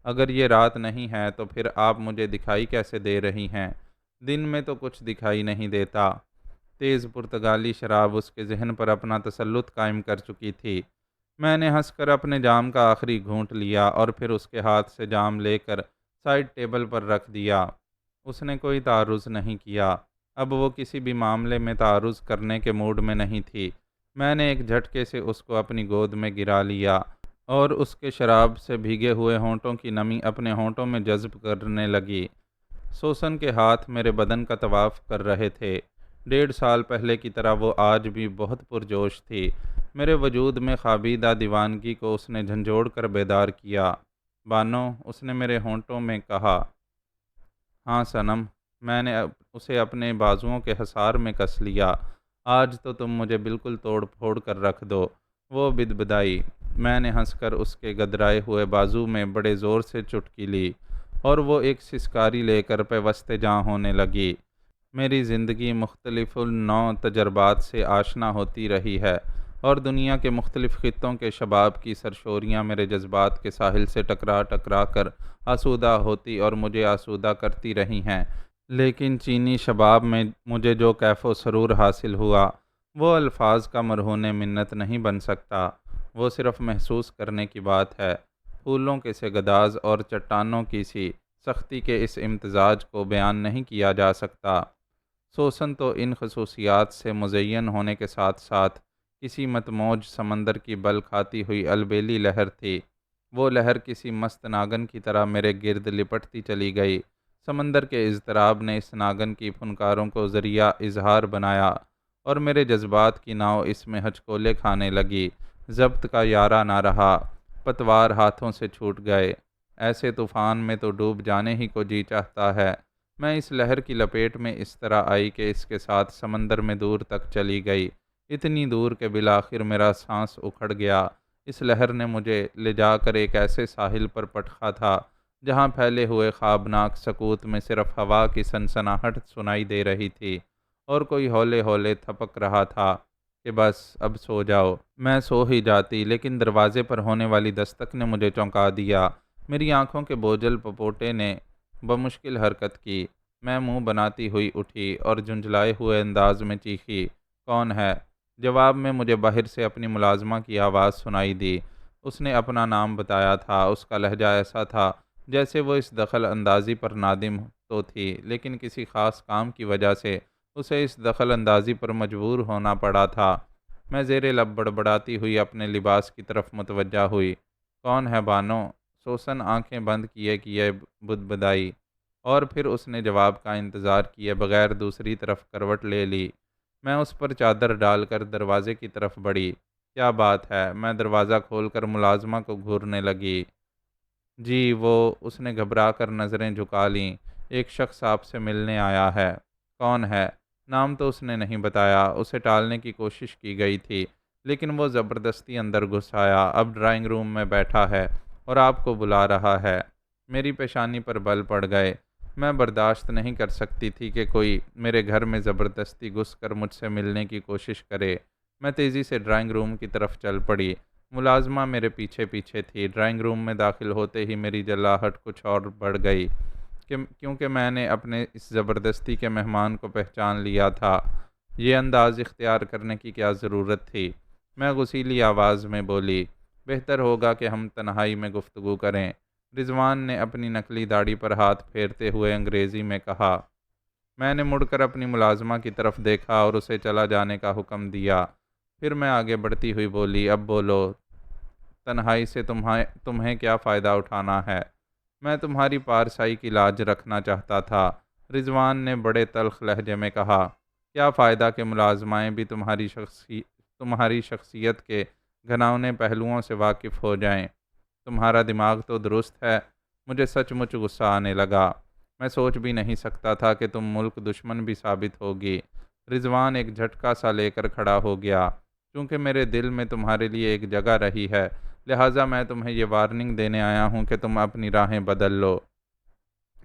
اگر یہ رات نہیں ہے تو پھر آپ مجھے دکھائی کیسے دے رہی ہیں؟ دن میں تو کچھ دکھائی نہیں دیتا۔ تیز پرتگالی شراب اس کے ذہن پر اپنا تسلط قائم کر چکی تھی۔ میں نے ہنس کر اپنے جام کا آخری گھونٹ لیا اور پھر اس کے ہاتھ سے جام لے کر سائڈ ٹیبل پر رکھ دیا۔ اس نے کوئی تعارض نہیں کیا۔ اب وہ کسی بھی معاملے میں تعارض کرنے کے موڈ میں نہیں تھی۔ میں نے ایک جھٹکے سے اس کو اپنی گود میں گرا لیا اور اس کے شراب سے بھیگے ہوئے ہونٹوں کی نمی اپنے ہونٹوں میں جذب کرنے لگی۔ سوسن کے ہاتھ میرے بدن کا طواف کر رہے تھے۔ 1.5 سال پہلے کی طرح وہ آج بھی بہت پرجوش تھی۔ میرے وجود میں خوابیدہ دیوانگی کو اس نے جھنجھوڑ کر بیدار کیا۔ بانو، اس نے میرے ہونٹوں میں کہا۔ ہاں صنم۔ میں نے اسے اپنے بازوؤں کے حصار میں کس لیا۔ آج تو تم مجھے بالکل توڑ پھوڑ کر رکھ دو، وہ بدبدائی۔ میں نے ہنس کر اس کے گدرائے ہوئے بازو میں بڑے زور سے چٹکی لی اور وہ ایک سسکاری لے کر پیوستے جاں ہونے لگی۔ میری زندگی مختلف النوع تجربات سے آشنا ہوتی رہی ہے، اور دنیا کے مختلف خطوں کے شباب کی سرشوریاں میرے جذبات کے ساحل سے ٹکرا ٹکرا کر آسودہ ہوتی اور مجھے آسودہ کرتی رہی ہیں، لیکن چینی شباب میں مجھے جو کیف و سرور حاصل ہوا وہ الفاظ کا مرہون منت نہیں بن سکتا، وہ صرف محسوس کرنے کی بات ہے۔ پھولوں کے سے گداز اور چٹانوں کی سی سختی کے اس امتزاج کو بیان نہیں کیا جا سکتا۔ سوسن تو ان خصوصیات سے مزین ہونے کے ساتھ ساتھ کسی متموج سمندر کی بل کھاتی ہوئی البیلی لہر تھی۔ وہ لہر کسی مست ناگن کی طرح میرے گرد لپٹتی چلی گئی۔ سمندر کے اضطراب نے اس ناگن کی پھنکاروں کو ذریعہ اظہار بنایا اور میرے جذبات کی ناؤ اس میں ہچکولے کھانے لگی۔ ضبط کا یارہ نہ رہا، پتوار ہاتھوں سے چھوٹ گئے۔ ایسے طوفان میں تو ڈوب جانے ہی کو جی چاہتا ہے۔ میں اس لہر کی لپیٹ میں اس طرح آئی کہ اس کے ساتھ سمندر میں دور تک چلی گئی، اتنی دور کہ بالآخر میرا سانس اکھڑ گیا۔ اس لہر نے مجھے لے جا کر ایک ایسے ساحل پر پٹخا تھا جہاں پھیلے ہوئے خوابناک سکوت میں صرف ہوا کی سنسناہٹ سنائی دے رہی تھی اور کوئی ہولے ہولے تھپک رہا تھا کہ بس اب سو جاؤ۔ میں سو ہی جاتی، لیکن دروازے پر ہونے والی دستک نے مجھے چونکا دیا۔ میری آنکھوں کے بوجھل پپوٹے نے بمشکل حرکت کی۔ میں منہ بناتی ہوئی اٹھی اور جھنجھلائے ہوئے انداز میں چیخی، کون ہے؟ جواب میں مجھے باہر سے اپنی ملازمہ کی آواز سنائی دی۔ اس نے اپنا نام بتایا تھا۔ اس کا لہجہ ایسا تھا جیسے وہ اس دخل اندازی پر نادم تو تھی، لیکن کسی خاص کام کی وجہ سے اسے اس دخل اندازی پر مجبور ہونا پڑا تھا۔ میں زیر لب بڑبڑاتی ہوئی اپنے لباس کی طرف متوجہ ہوئی۔ کون ہے بانو؟ سوسن آنکھیں بند کیے بدبدائی، اور پھر اس نے جواب کا انتظار کیے بغیر دوسری طرف کروٹ لے لی۔ میں اس پر چادر ڈال کر دروازے کی طرف بڑھی۔ کیا بات ہے؟ میں دروازہ کھول کر ملازمہ کو گھورنے لگی۔ جی وہ، اس نے گھبرا کر نظریں جھکا لیں۔ ایک شخص آپ سے ملنے آیا ہے۔ کون ہے؟ نام تو اس نے نہیں بتایا۔ اسے ٹالنے کی کوشش کی گئی تھی، لیکن وہ زبردستی اندر گھس آیا۔ اب ڈرائنگ روم میں بیٹھا ہے اور آپ کو بلا رہا ہے۔ میری پیشانی پر بل پڑ گئے۔ میں برداشت نہیں کر سکتی تھی کہ کوئی میرے گھر میں زبردستی گھس کر مجھ سے ملنے کی کوشش کرے۔ میں تیزی سے ڈرائنگ روم کی طرف چل پڑی۔ ملازمہ میرے پیچھے پیچھے تھی۔ ڈرائنگ روم میں داخل ہوتے ہی میری جلاہٹ کچھ اور بڑھ گئی، کیونکہ میں نے اپنے اس زبردستی کے مہمان کو پہچان لیا تھا۔ یہ انداز اختیار کرنے کی کیا ضرورت تھی؟ میں غسیلی آواز میں بولی، بہتر ہوگا کہ ہم تنہائی میں گفتگو کریں۔ رضوان نے اپنی نکلی داڑھی پر ہاتھ پھیرتے ہوئے انگریزی میں کہا۔ میں نے مڑ کر اپنی ملازمہ کی طرف دیکھا اور اسے چلا جانے کا حکم دیا۔ پھر میں آگے بڑھتی ہوئی بولی، اب بولو، تنہائی سے تمہیں کیا فائدہ اٹھانا ہے؟ میں تمہاری پارسائی کی لاج رکھنا چاہتا تھا، رضوان نے بڑے تلخ لہجے میں کہا۔ کیا فائدہ کہ ملازمائیں بھی تمہاری شخصیت کے گھناؤنے پہلوؤں سے واقف ہو جائیں؟ تمہارا دماغ تو درست ہے۔ مجھے سچ مچ غصہ آنے لگا۔ میں سوچ بھی نہیں سکتا تھا کہ تم ملک دشمن بھی ثابت ہوگی۔ رضوان ایک جھٹکا سا لے کر کھڑا ہو گیا۔ چونکہ میرے دل میں تمہارے لیے ایک جگہ رہی ہے، لہٰذا میں تمہیں یہ وارننگ دینے آیا ہوں کہ تم اپنی راہیں بدل لو۔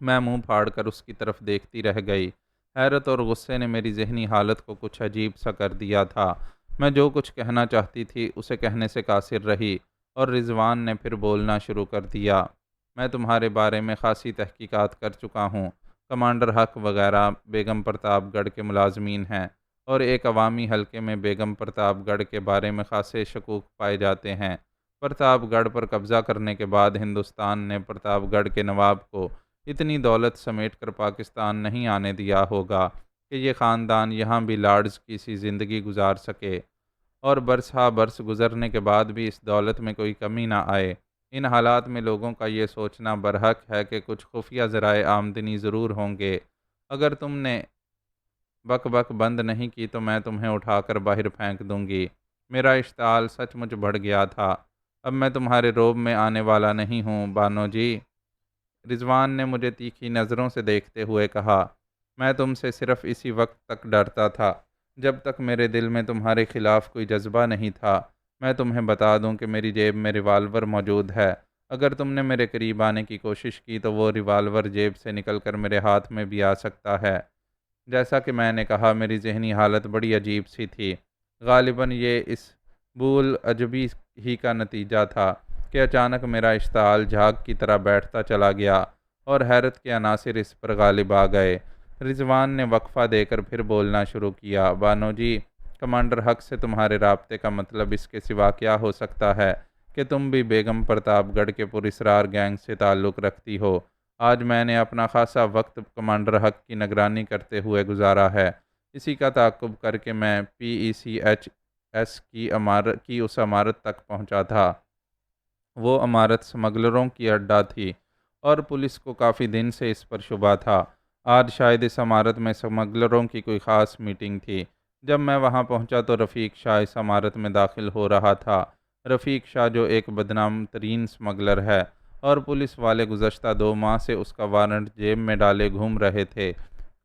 میں منہ پھاڑ کر اس کی طرف دیکھتی رہ گئی۔ حیرت اور غصے نے میری ذہنی حالت کو کچھ عجیب سا کر دیا تھا۔ میں جو کچھ کہنا چاہتی تھی اسے کہنے سے قاصر رہی، اور رضوان نے پھر بولنا شروع کر دیا۔ میں تمہارے بارے میں خاصی تحقیقات کر چکا ہوں۔ کمانڈر حق وغیرہ بیگم پرتاپ گڑھ کے ملازمین ہیں، اور ایک عوامی حلقے میں بیگم پرتاپ گڑھ کے بارے میں خاصے شکوک پائے جاتے ہیں۔ پرتاپ گڑھ پر قبضہ کرنے کے بعد ہندوستان نے پرتاپ گڑھ کے نواب کو اتنی دولت سمیٹ کر پاکستان نہیں آنے دیا ہوگا کہ یہ خاندان یہاں بھی لارڈز کی سی زندگی گزار سکے، اور برسہ برس گزرنے کے بعد بھی اس دولت میں کوئی کمی نہ آئے۔ ان حالات میں لوگوں کا یہ سوچنا برحق ہے کہ کچھ خفیہ ذرائع آمدنی ضرور ہوں گے۔ اگر تم نے بک بک بند نہیں کی تو میں تمہیں اٹھا کر باہر پھینک دوں گی۔ میرا اشتعال سچ مچ بڑھ گیا تھا۔ اب میں تمہارے روب میں آنے والا نہیں ہوں بانو جی، رضوان نے مجھے تیکھی نظروں سے دیکھتے ہوئے کہا۔ میں تم سے صرف اسی وقت تک ڈرتا تھا جب تک میرے دل میں تمہارے خلاف کوئی جذبہ نہیں تھا۔ میں تمہیں بتا دوں کہ میری جیب میں ریوالور موجود ہے۔ اگر تم نے میرے قریب آنے کی کوشش کی تو وہ ریوالور جیب سے نکل کر میرے ہاتھ میں بھی آ سکتا ہے۔ جیسا کہ میں نے کہا، میری ذہنی حالت بڑی عجیب سی تھی۔ غالباً یہ اس بھول عجبی ہی کا نتیجہ تھا کہ اچانک میرا اشتعال جھاگ کی طرح بیٹھتا چلا گیا اور حیرت کے عناصر اس پر غالب آ گئے۔ رضوان نے وقفہ دے کر پھر بولنا شروع کیا۔ بانو جی، کمانڈر حق سے تمہارے رابطے کا مطلب اس کے سوا کیا ہو سکتا ہے کہ تم بھی بیگم پرتاپ گڑھ کے پراسرار گینگ سے تعلق رکھتی ہو۔ آج میں نے اپنا خاصا وقت کمانڈر حق کی نگرانی کرتے ہوئے گزارا ہے۔ اسی کا تعاقب کر کے میں PECH ایس کی اس عمارت تک پہنچا تھا۔ وہ عمارت سمگلروں کی اڈہ تھی اور پولیس کو کافی دن سے اس پر شبہ تھا۔ آج شاید اس عمارت میں سمگلروں کی کوئی خاص میٹنگ تھی۔ جب میں وہاں پہنچا تو رفیق شاہ اس عمارت میں داخل ہو رہا تھا۔ رفیق شاہ جو ایک بدنام ترین سمگلر ہے اور پولیس والے گزشتہ 2 ماہ سے اس کا وارنٹ جیب میں ڈالے گھوم رہے تھے۔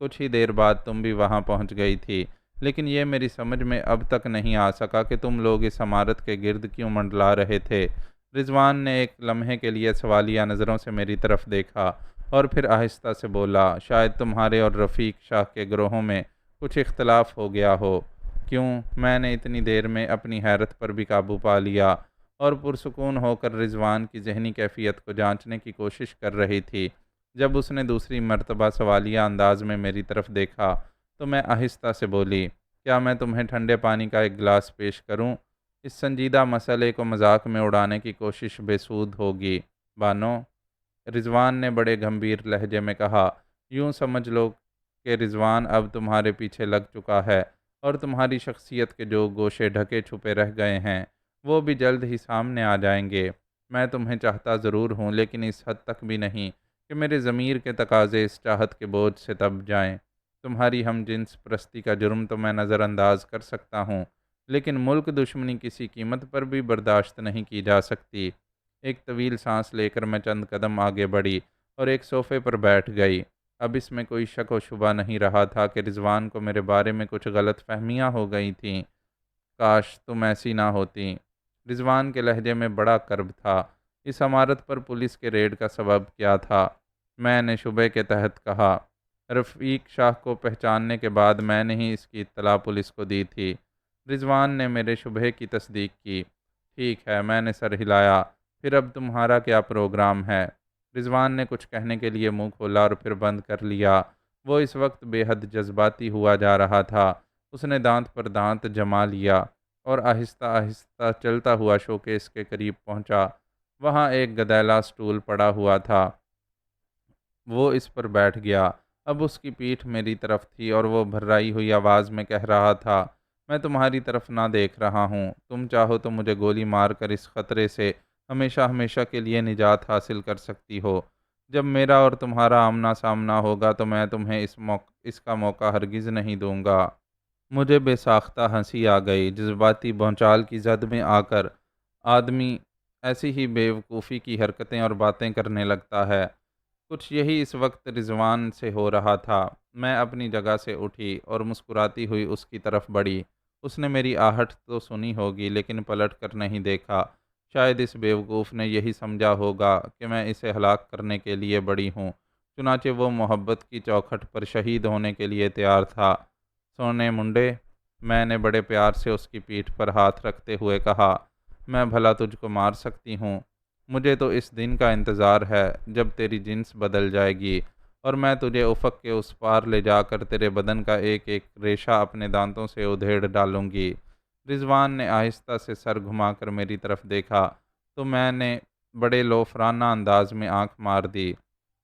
کچھ ہی دیر بعد تم بھی وہاں پہنچ گئی تھی، لیکن یہ میری سمجھ میں اب تک نہیں آ سکا کہ تم لوگ اس عمارت کے گرد کیوں منڈلا رہے تھے۔ رضوان نے ایک لمحے کے لیے سوالیہ نظروں سے میری طرف دیکھا اور پھر آہستہ سے بولا، شاید تمہارے اور رفیق شاہ کے گروہوں میں کچھ اختلاف ہو گیا ہو۔ کیوں؟ میں نے اتنی دیر میں اپنی حیرت پر بھی قابو پا لیا اور پرسکون ہو کر رضوان کی ذہنی کیفیت کو جانچنے کی کوشش کر رہی تھی۔ جب اس نے دوسری مرتبہ سوالیہ انداز میں میری طرف دیکھا تو میں آہستہ سے بولی، کیا میں تمہیں ٹھنڈے پانی کا ایک گلاس پیش کروں؟ اس سنجیدہ مسئلے کو مذاق میں اڑانے کی کوشش بے سود ہوگی بانو، رضوان نے بڑے گمبھیر لہجے میں کہا۔ یوں سمجھ لو کہ رضوان اب تمہارے پیچھے لگ چکا ہے اور تمہاری شخصیت کے جو گوشے ڈھکے چھپے رہ گئے ہیں وہ بھی جلد ہی سامنے آ جائیں گے۔ میں تمہیں چاہتا ضرور ہوں، لیکن اس حد تک بھی نہیں کہ میرے ضمیر کے تقاضے اس چاہت کے بوجھ سے دب جائیں۔ تمہاری ہم جنس پرستی کا جرم تو میں نظر انداز کر سکتا ہوں، لیکن ملک دشمنی کسی قیمت پر بھی برداشت نہیں کی جا سکتی۔ ایک طویل سانس لے کر میں چند قدم آگے بڑھی اور ایک صوفے پر بیٹھ گئی۔ اب اس میں کوئی شک و شبہ نہیں رہا تھا کہ رضوان کو میرے بارے میں کچھ غلط فہمیاں ہو گئی تھیں۔ کاش تم ایسی نہ ہوتی۔ رضوان کے لہجے میں بڑا کرب تھا۔ اس عمارت پر پولیس کے ریڈ کا سبب کیا تھا؟ میں نے شبے کے تحت کہا۔ رفیق شاہ کو پہچاننے کے بعد میں نے ہی اس کی اطلاع پولیس کو دی تھی۔ رضوان نے میرے شبہے کی تصدیق کی۔ ٹھیک ہے، میں نے سر ہلایا۔ پھر اب تمہارا کیا پروگرام ہے؟ رضوان نے کچھ کہنے کے لیے منہ کھولا اور پھر بند کر لیا۔ وہ اس وقت بے حد جذباتی ہوا جا رہا تھا۔ اس نے دانت پر دانت جما لیا اور آہستہ آہستہ چلتا ہوا شوکیس کے قریب پہنچا۔ وہاں ایک گدیلا سٹول پڑا ہوا تھا۔ وہ اس پر بیٹھ گیا۔ اب اس کی پیٹھ میری طرف تھی اور وہ بھرائی ہوئی آواز میں کہہ رہا تھا، میں تمہاری طرف نہ دیکھ رہا ہوں۔ تم چاہو تو مجھے گولی مار کر اس خطرے سے ہمیشہ ہمیشہ کے لیے نجات حاصل کر سکتی ہو۔ جب میرا اور تمہارا آمنا سامنا ہوگا تو میں تمہیں اس کا موقع ہرگز نہیں دوں گا۔ مجھے بے ساختہ ہنسی آ گئی۔ جذباتی بھونچال کی زد میں آ کر آدمی ایسی ہی بے وقوفی کی حرکتیں اور باتیں کرنے لگتا ہے۔ کچھ یہی اس وقت رضوان سے ہو رہا تھا۔ میں اپنی جگہ سے اٹھی اور مسکراتی ہوئی اس کی طرف بڑھی۔ اس نے میری آہٹ تو سنی ہوگی لیکن پلٹ کر نہیں دیکھا۔ شاید اس بیوقوف نے یہی سمجھا ہوگا کہ میں اسے ہلاک کرنے کے لیے بڑی ہوں، چنانچہ وہ محبت کی چوکھٹ پر شہید ہونے کے لیے تیار تھا۔ سونے منڈے، میں نے بڑے پیار سے اس کی پیٹھ پر ہاتھ رکھتے ہوئے کہا، میں بھلا تجھ کو مار سکتی ہوں؟ مجھے تو اس دن کا انتظار ہے جب تیری جنس بدل جائے گی اور میں تجھے افق کے اس پار لے جا کر تیرے بدن کا ایک ایک ریشہ اپنے دانتوں سے ادھیڑ ڈالوں گی۔ رضوان نے آہستہ سے سر گھما کر میری طرف دیکھا تو میں نے بڑے لوفرانہ انداز میں آنکھ مار دی۔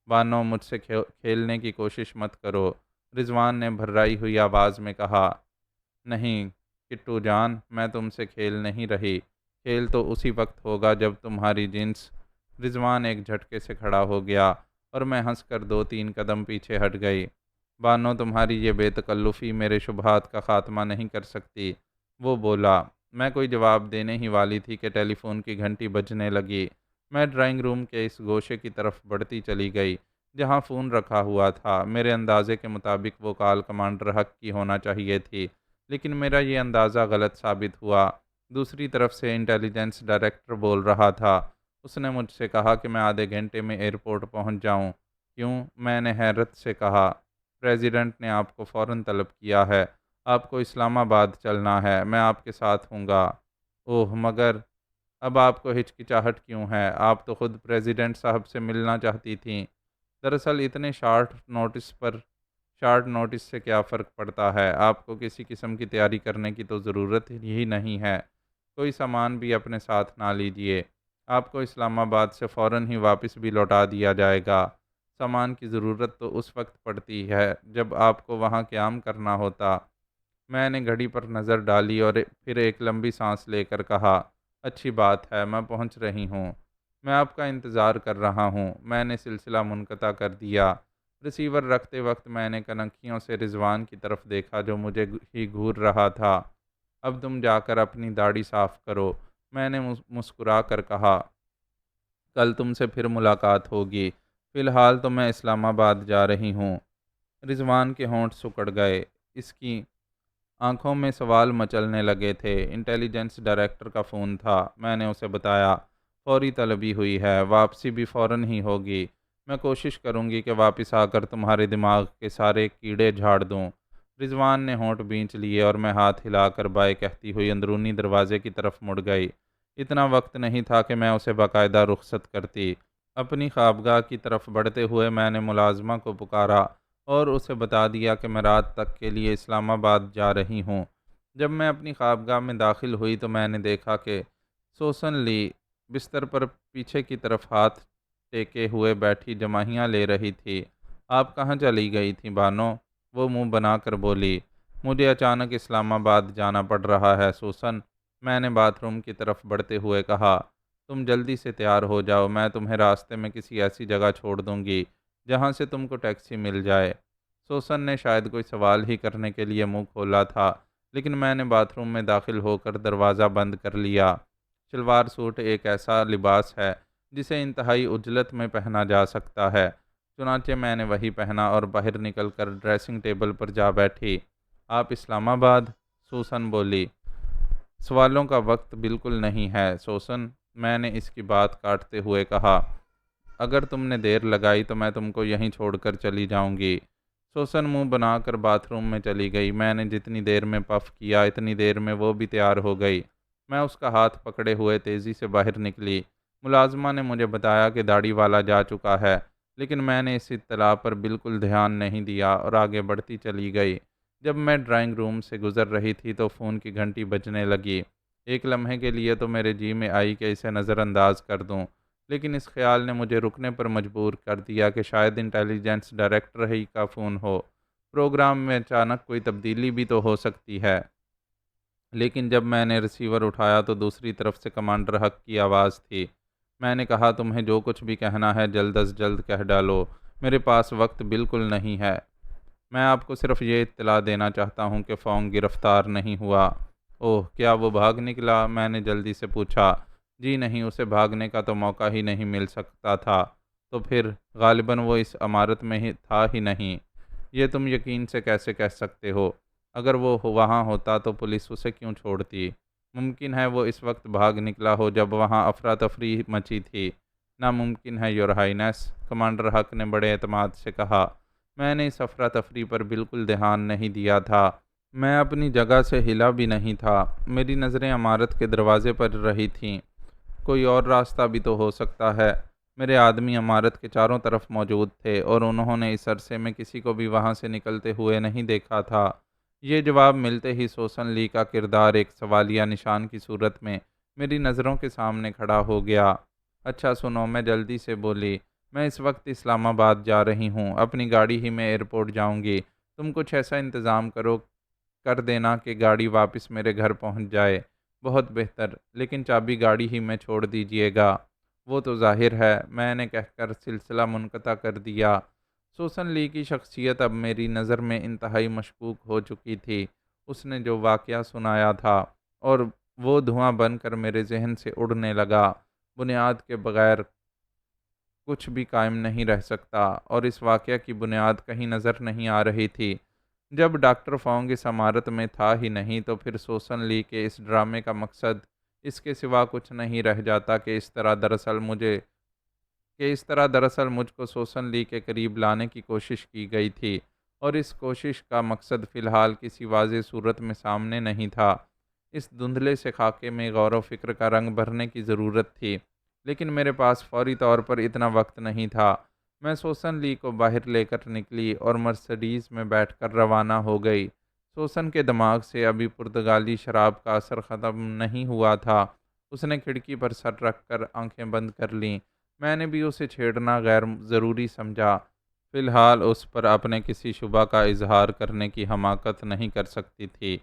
بانو، مجھ سے کھیلنے کی کوشش مت کرو، رضوان نے بھرائی ہوئی آواز میں کہا۔ نہیں کٹو جان، میں تم سے کھیل نہیں رہی۔ کھیل تو اسی وقت ہوگا جب تمہاری جنس۔ رضوان ایک جھٹکے سے کھڑا ہو گیا اور میں ہنس کر 2-3 قدم پیچھے ہٹ گئی۔ بانو، تمہاری یہ بے تکلفی میرے شبہات کا خاتمہ نہیں کر سکتی، وہ بولا۔ میں کوئی جواب دینے ہی والی تھی کہ ٹیلی فون کی گھنٹی بجنے لگی۔ میں ڈرائنگ روم کے اس گوشے کی طرف بڑھتی چلی گئی جہاں فون رکھا ہوا تھا۔ میرے اندازے کے مطابق وہ کال کمانڈر حق کی ہونا چاہیے تھی، لیکن میرا یہ اندازہ غلط ثابت ہوا۔ دوسری طرف سے انٹیلیجنس ڈائریکٹر بول رہا تھا۔ اس نے مجھ سے کہا کہ میں آدھے گھنٹے میں ایئرپورٹ پہنچ جاؤں۔ کیوں؟ میں نے حیرت سے کہا۔ پریزیڈنٹ نے آپ کو فوراً طلب کیا ہے۔ آپ کو اسلام آباد چلنا ہے۔ میں آپ کے ساتھ ہوں گا۔ اوہ، مگر اب آپ کو ہچکچاہٹ کیوں ہے؟ آپ تو خود پریزیڈنٹ صاحب سے ملنا چاہتی تھیں۔ دراصل اتنے شارٹ نوٹس سے کیا فرق پڑتا ہے؟ آپ کو کسی قسم کی تیاری کرنے کی تو ضرورت ہی نہیں ہے۔ کوئی سامان بھی اپنے ساتھ نہ لیجیے۔ آپ کو اسلام آباد سے فوراً ہی واپس بھی لوٹا دیا جائے گا۔ سامان کی ضرورت تو اس وقت پڑتی ہے جب آپ کو وہاں قیام کرنا ہوتا۔ میں نے گھڑی پر نظر ڈالی اور پھر ایک لمبی سانس لے کر کہا، اچھی بات ہے، میں پہنچ رہی ہوں، میں آپ کا انتظار کر رہا ہوں۔ میں نے سلسلہ منقطع کر دیا۔ ریسیور رکھتے وقت میں نے کنکھیوں سے رضوان کی طرف دیکھا جو مجھے ہی گھور رہا تھا۔ اب تم جا کر اپنی داڑھی صاف کرو، میں نے مسکرا کر کہا، کل تم سے پھر ملاقات ہوگی، فی الحال تو میں اسلام آباد جا رہی ہوں۔ رضوان کے ہونٹ سکڑ گئے، اس کی آنکھوں میں سوال مچلنے لگے تھے۔ انٹیلیجنس ڈائریکٹر کا فون تھا، میں نے اسے بتایا، فوری طلبی ہوئی ہے، واپسی بھی فوراً ہی ہوگی، میں کوشش کروں گی کہ واپس آ کر تمہارے دماغ کے سارے کیڑے جھاڑ دوں۔ رضوان نے ہونٹ بینچ لیے اور میں ہاتھ ہلا کر بائے کہتی ہوئی اندرونی دروازے کی طرف مڑ گئی۔ اتنا وقت نہیں تھا کہ میں اسے باقاعدہ رخصت کرتی۔ اپنی خوابگاہ کی طرف بڑھتے ہوئے میں نے ملازمہ کو پکارا اور اسے بتا دیا کہ میں رات تک کے لیے اسلام آباد جا رہی ہوں۔ جب میں اپنی خوابگاہ میں داخل ہوئی تو میں نے دیکھا کہ سوسن لی بستر پر پیچھے کی طرف ہاتھ ٹیکے ہوئے بیٹھی جماہیاں لے رہی تھی۔ آپ کہاں چلی گئی تھی بانو؟ وہ منہ بنا کر بولی۔ مجھے اچانک اسلام آباد جانا پڑ رہا ہے سوسن، میں نے باتھ روم کی طرف بڑھتے ہوئے کہا۔ تم جلدی سے تیار ہو جاؤ، میں تمہیں راستے میں کسی ایسی جگہ چھوڑ دوں گی جہاں سے تم کو ٹیکسی مل جائے۔ سوسن نے شاید کوئی سوال ہی کرنے کے لیے منہ کھولا تھا، لیکن میں نے باتھ روم میں داخل ہو کر دروازہ بند کر لیا۔ شلوار سوٹ ایک ایسا لباس ہے جسے انتہائی عجلت میں پہنا جا سکتا ہے، چنانچہ میں نے وہی پہنا اور باہر نکل کر ڈریسنگ ٹیبل پر جا بیٹھی۔ آپ اسلام آباد؟ سوسن بولی۔ سوالوں کا وقت بالکل نہیں ہے سوسن، میں نے اس کی بات کاٹتے ہوئے کہا، اگر تم نے دیر لگائی تو میں تم کو یہیں چھوڑ کر چلی جاؤں گی۔ سوسن منہ بنا کر باتھ روم میں چلی گئی۔ میں نے جتنی دیر میں پف کیا اتنی دیر میں وہ بھی تیار ہو گئی۔ میں اس کا ہاتھ پکڑے ہوئے تیزی سے باہر نکلی۔ ملازمہ نے مجھے بتایا کہ داڑھی والا جا چکا ہے، لیکن میں نے اس اطلاع پر بالکل دھیان نہیں دیا اور آگے بڑھتی چلی گئی۔ جب میں ڈرائنگ روم سے گزر رہی تھی تو فون کی گھنٹی بجنے لگی۔ ایک لمحے کے لیے تو میرے جی میں آئی کہ اسے نظر انداز کر دوں، لیکن اس خیال نے مجھے رکنے پر مجبور کر دیا کہ شاید انٹیلیجنس ڈائریکٹر ہی کا فون ہو، پروگرام میں اچانک کوئی تبدیلی بھی تو ہو سکتی ہے۔ لیکن جب میں نے ریسیور اٹھایا تو دوسری طرف سے کمانڈر حق کی آواز تھی۔ میں نے کہا، تمہیں جو کچھ بھی کہنا ہے جلد از جلد کہہ ڈالو، میرے پاس وقت بالکل نہیں ہے۔ میں آپ کو صرف یہ اطلاع دینا چاہتا ہوں کہ فونگ گرفتار نہیں ہوا۔ اوہ، کیا وہ بھاگ نکلا؟ میں نے جلدی سے پوچھا۔ جی نہیں، اسے بھاگنے کا تو موقع ہی نہیں مل سکتا تھا، تو پھر غالباً وہ اس عمارت میں ہی تھا ہی نہیں۔ یہ تم یقین سے کیسے کہہ سکتے ہو؟ اگر وہ وہاں ہوتا تو پولیس اسے کیوں چھوڑتی؟ ممکن ہے وہ اس وقت بھاگ نکلا ہو جب وہاں افراتفری مچی تھی۔ ناممکن ہے یور ہائنس، کمانڈر حق نے بڑے اعتماد سے کہا۔ میں نے اس افراتفری پر بالکل دھیان نہیں دیا تھا۔ میں اپنی جگہ سے ہلا بھی نہیں تھا۔ میری نظریں عمارت کے دروازے پر رہی تھیں۔ کوئی اور راستہ بھی تو ہو سکتا ہے۔ میرے آدمی عمارت کے چاروں طرف موجود تھے اور انہوں نے اس عرصے میں کسی کو بھی وہاں سے نکلتے ہوئے نہیں دیکھا تھا۔ یہ جواب ملتے ہی سوسن لی کا کردار ایک سوالیہ نشان کی صورت میں میری نظروں کے سامنے کھڑا ہو گیا۔ اچھا سنو، میں جلدی سے بولی، میں اس وقت اسلام آباد جا رہی ہوں، اپنی گاڑی ہی میں ایئرپورٹ جاؤں گی۔ تم کچھ ایسا انتظام کر دینا کہ گاڑی واپس میرے گھر پہنچ جائے۔ بہت بہتر، لیکن چابی گاڑی ہی میں چھوڑ دیجیے گا۔ وہ تو ظاہر ہے، میں نے کہہ کر سلسلہ منقطع کر دیا۔ سوسن لی کی شخصیت اب میری نظر میں انتہائی مشکوک ہو چکی تھی۔ اس نے جو واقعہ سنایا تھا اور وہ دھواں بن کر میرے ذہن سے اڑنے لگا، بنیاد کے بغیر کچھ بھی قائم نہیں رہ سکتا، اور اس واقعہ کی بنیاد کہیں نظر نہیں آ رہی تھی۔ جب ڈاکٹر فونگ اس عمارت میں تھا ہی نہیں تو پھر سوسن لی کے اس ڈرامے کا مقصد اس کے سوا کچھ نہیں رہ جاتا کہ اس طرح دراصل مجھ کو سوسن لی کے قریب لانے کی کوشش کی گئی تھی، اور اس کوشش کا مقصد فی الحال کسی واضح صورت میں سامنے نہیں تھا۔ اس دھندلے سے خاکے میں غور و فکر کا رنگ بھرنے کی ضرورت تھی، لیکن میرے پاس فوری طور پر اتنا وقت نہیں تھا۔ میں سوسن لی کو باہر لے کر نکلی اور مرسڈیز میں بیٹھ کر روانہ ہو گئی۔ سوسن کے دماغ سے ابھی پرتگالی شراب کا اثر ختم نہیں ہوا تھا۔ اس نے کھڑکی پر سر رکھ کر آنکھیں بند کر لیں۔ میں نے بھی اسے چھیڑنا غیر ضروری سمجھا۔ فی الحال اس پر اپنے کسی شبہ کا اظہار کرنے کی حماقت نہیں کر سکتی تھی۔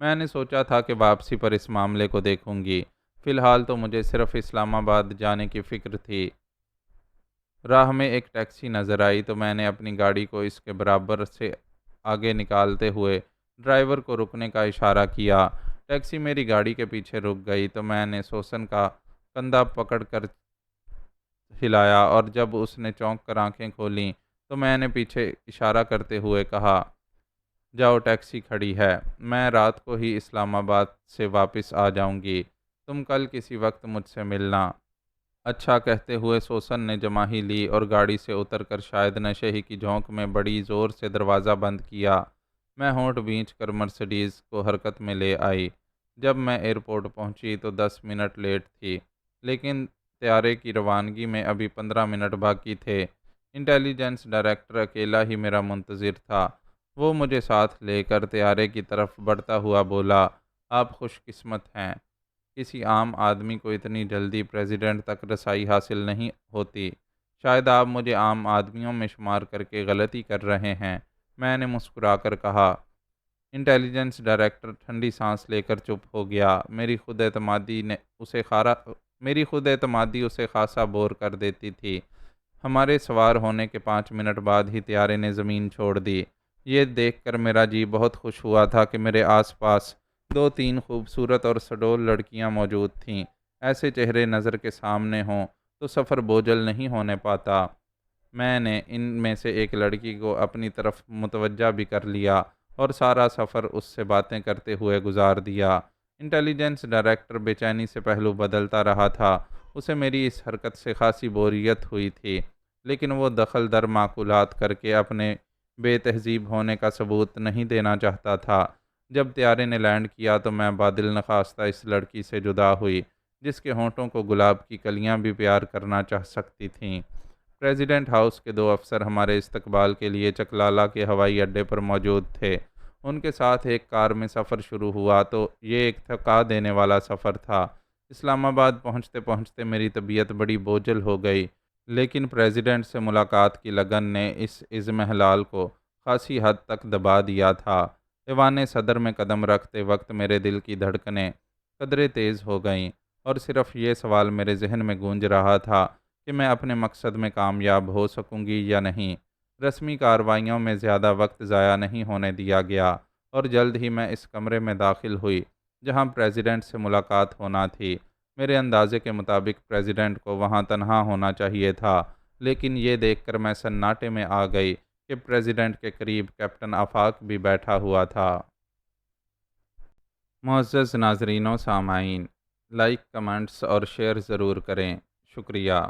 میں نے سوچا تھا کہ واپسی پر اس معاملے کو دیکھوں گی۔ فی الحال تو مجھے صرف اسلام آباد جانے کی فکر تھی۔ راہ میں ایک ٹیکسی نظر آئی تو میں نے اپنی گاڑی کو اس کے برابر سے آگے نکالتے ہوئے ڈرائیور کو رکنے کا اشارہ کیا۔ ٹیکسی میری گاڑی کے پیچھے رک گئی تو میں نے سوسن کا کندھا پکڑ کر ہلایا، اور جب اس نے چونک کر آنکھیں کھولیں تو میں نے پیچھے اشارہ کرتے ہوئے کہا، جاؤ ٹیکسی کھڑی ہے، میں رات کو ہی اسلام آباد سے واپس آ جاؤں گی، تم کل کسی وقت مجھ سے ملنا۔ اچھا کہتے ہوئے سوسن نے جماہی لی اور گاڑی سے اتر کر شاید نشے ہی کی جھونک میں بڑی زور سے دروازہ بند کیا۔ میں ہونٹ بھینچ کر مرسڈیز کو حرکت میں لے آئی۔ جب میں ایئرپورٹ پہنچی تو 10 منٹ لیٹ تھی، لیکن طیارے کی روانگی میں ابھی 15 منٹ باقی تھے۔ انٹیلیجنس ڈائریکٹر اکیلا ہی میرا منتظر تھا۔ وہ مجھے ساتھ لے کر طیارے کی طرف بڑھتا ہوا بولا، آپ خوش قسمت ہیں، کسی عام آدمی کو اتنی جلدی پریزیڈنٹ تک رسائی حاصل نہیں ہوتی۔ شاید آپ مجھے عام آدمیوں میں شمار کر کے غلطی کر رہے ہیں، میں نے مسکرا کر کہا۔ انٹیلیجنس ڈائریکٹر ٹھنڈی سانس لے کر چپ ہو گیا۔ میری خود اعتمادی اسے خاصا بور کر دیتی تھی۔ ہمارے سوار ہونے کے 5 منٹ بعد ہی طیارے نے زمین چھوڑ دی۔ یہ دیکھ کر میرا جی بہت خوش ہوا تھا کہ میرے آس پاس 2-3 خوبصورت اور سڈول لڑکیاں موجود تھیں۔ ایسے چہرے نظر کے سامنے ہوں تو سفر بوجھل نہیں ہونے پاتا۔ میں نے ان میں سے ایک لڑکی کو اپنی طرف متوجہ بھی کر لیا اور سارا سفر اس سے باتیں کرتے ہوئے گزار دیا۔ انٹیلیجنس ڈائریکٹر بے چینی سے پہلو بدلتا رہا تھا۔ اسے میری اس حرکت سے خاصی بوریت ہوئی تھی، لیکن وہ دخل در معقولات کر کے اپنے بے تہذیب ہونے کا ثبوت نہیں دینا چاہتا تھا۔ جب طیارے نے لینڈ کیا تو میں بادل نخواستہ اس لڑکی سے جدا ہوئی، جس کے ہونٹوں کو گلاب کی کلیاں بھی پیار کرنا چاہ سکتی تھیں۔ پریزیڈنٹ ہاؤس کے 2 افسر ہمارے استقبال کے لیے چکلالہ کے ہوائی اڈے پر موجود تھے۔ ان کے ساتھ ایک کار میں سفر شروع ہوا تو یہ ایک تھکا دینے والا سفر تھا۔ اسلام آباد پہنچتے پہنچتے میری طبیعت بڑی بوجھل ہو گئی، لیکن پریزیڈنٹ سے ملاقات کی لگن نے اس عزم حلال کو خاصی حد تک دبا دیا تھا۔ ایوان صدر میں قدم رکھتے وقت میرے دل کی دھڑکنیں قدرے تیز ہو گئیں، اور صرف یہ سوال میرے ذہن میں گونج رہا تھا کہ میں اپنے مقصد میں کامیاب ہو سکوں گی یا نہیں۔ رسمی کارروائیوں میں زیادہ وقت ضائع نہیں ہونے دیا گیا، اور جلد ہی میں اس کمرے میں داخل ہوئی جہاں پریزیڈنٹ سے ملاقات ہونا تھی۔ میرے اندازے کے مطابق پریزیڈنٹ کو وہاں تنہا ہونا چاہیے تھا، لیکن یہ دیکھ کر میں سناٹے میں آ گئی کہ پریزیڈنٹ کے قریب کیپٹن آفاق بھی بیٹھا ہوا تھا۔ معزز ناظرین و سامعین، لائک، کمنٹس اور شیئر ضرور کریں، شکریہ۔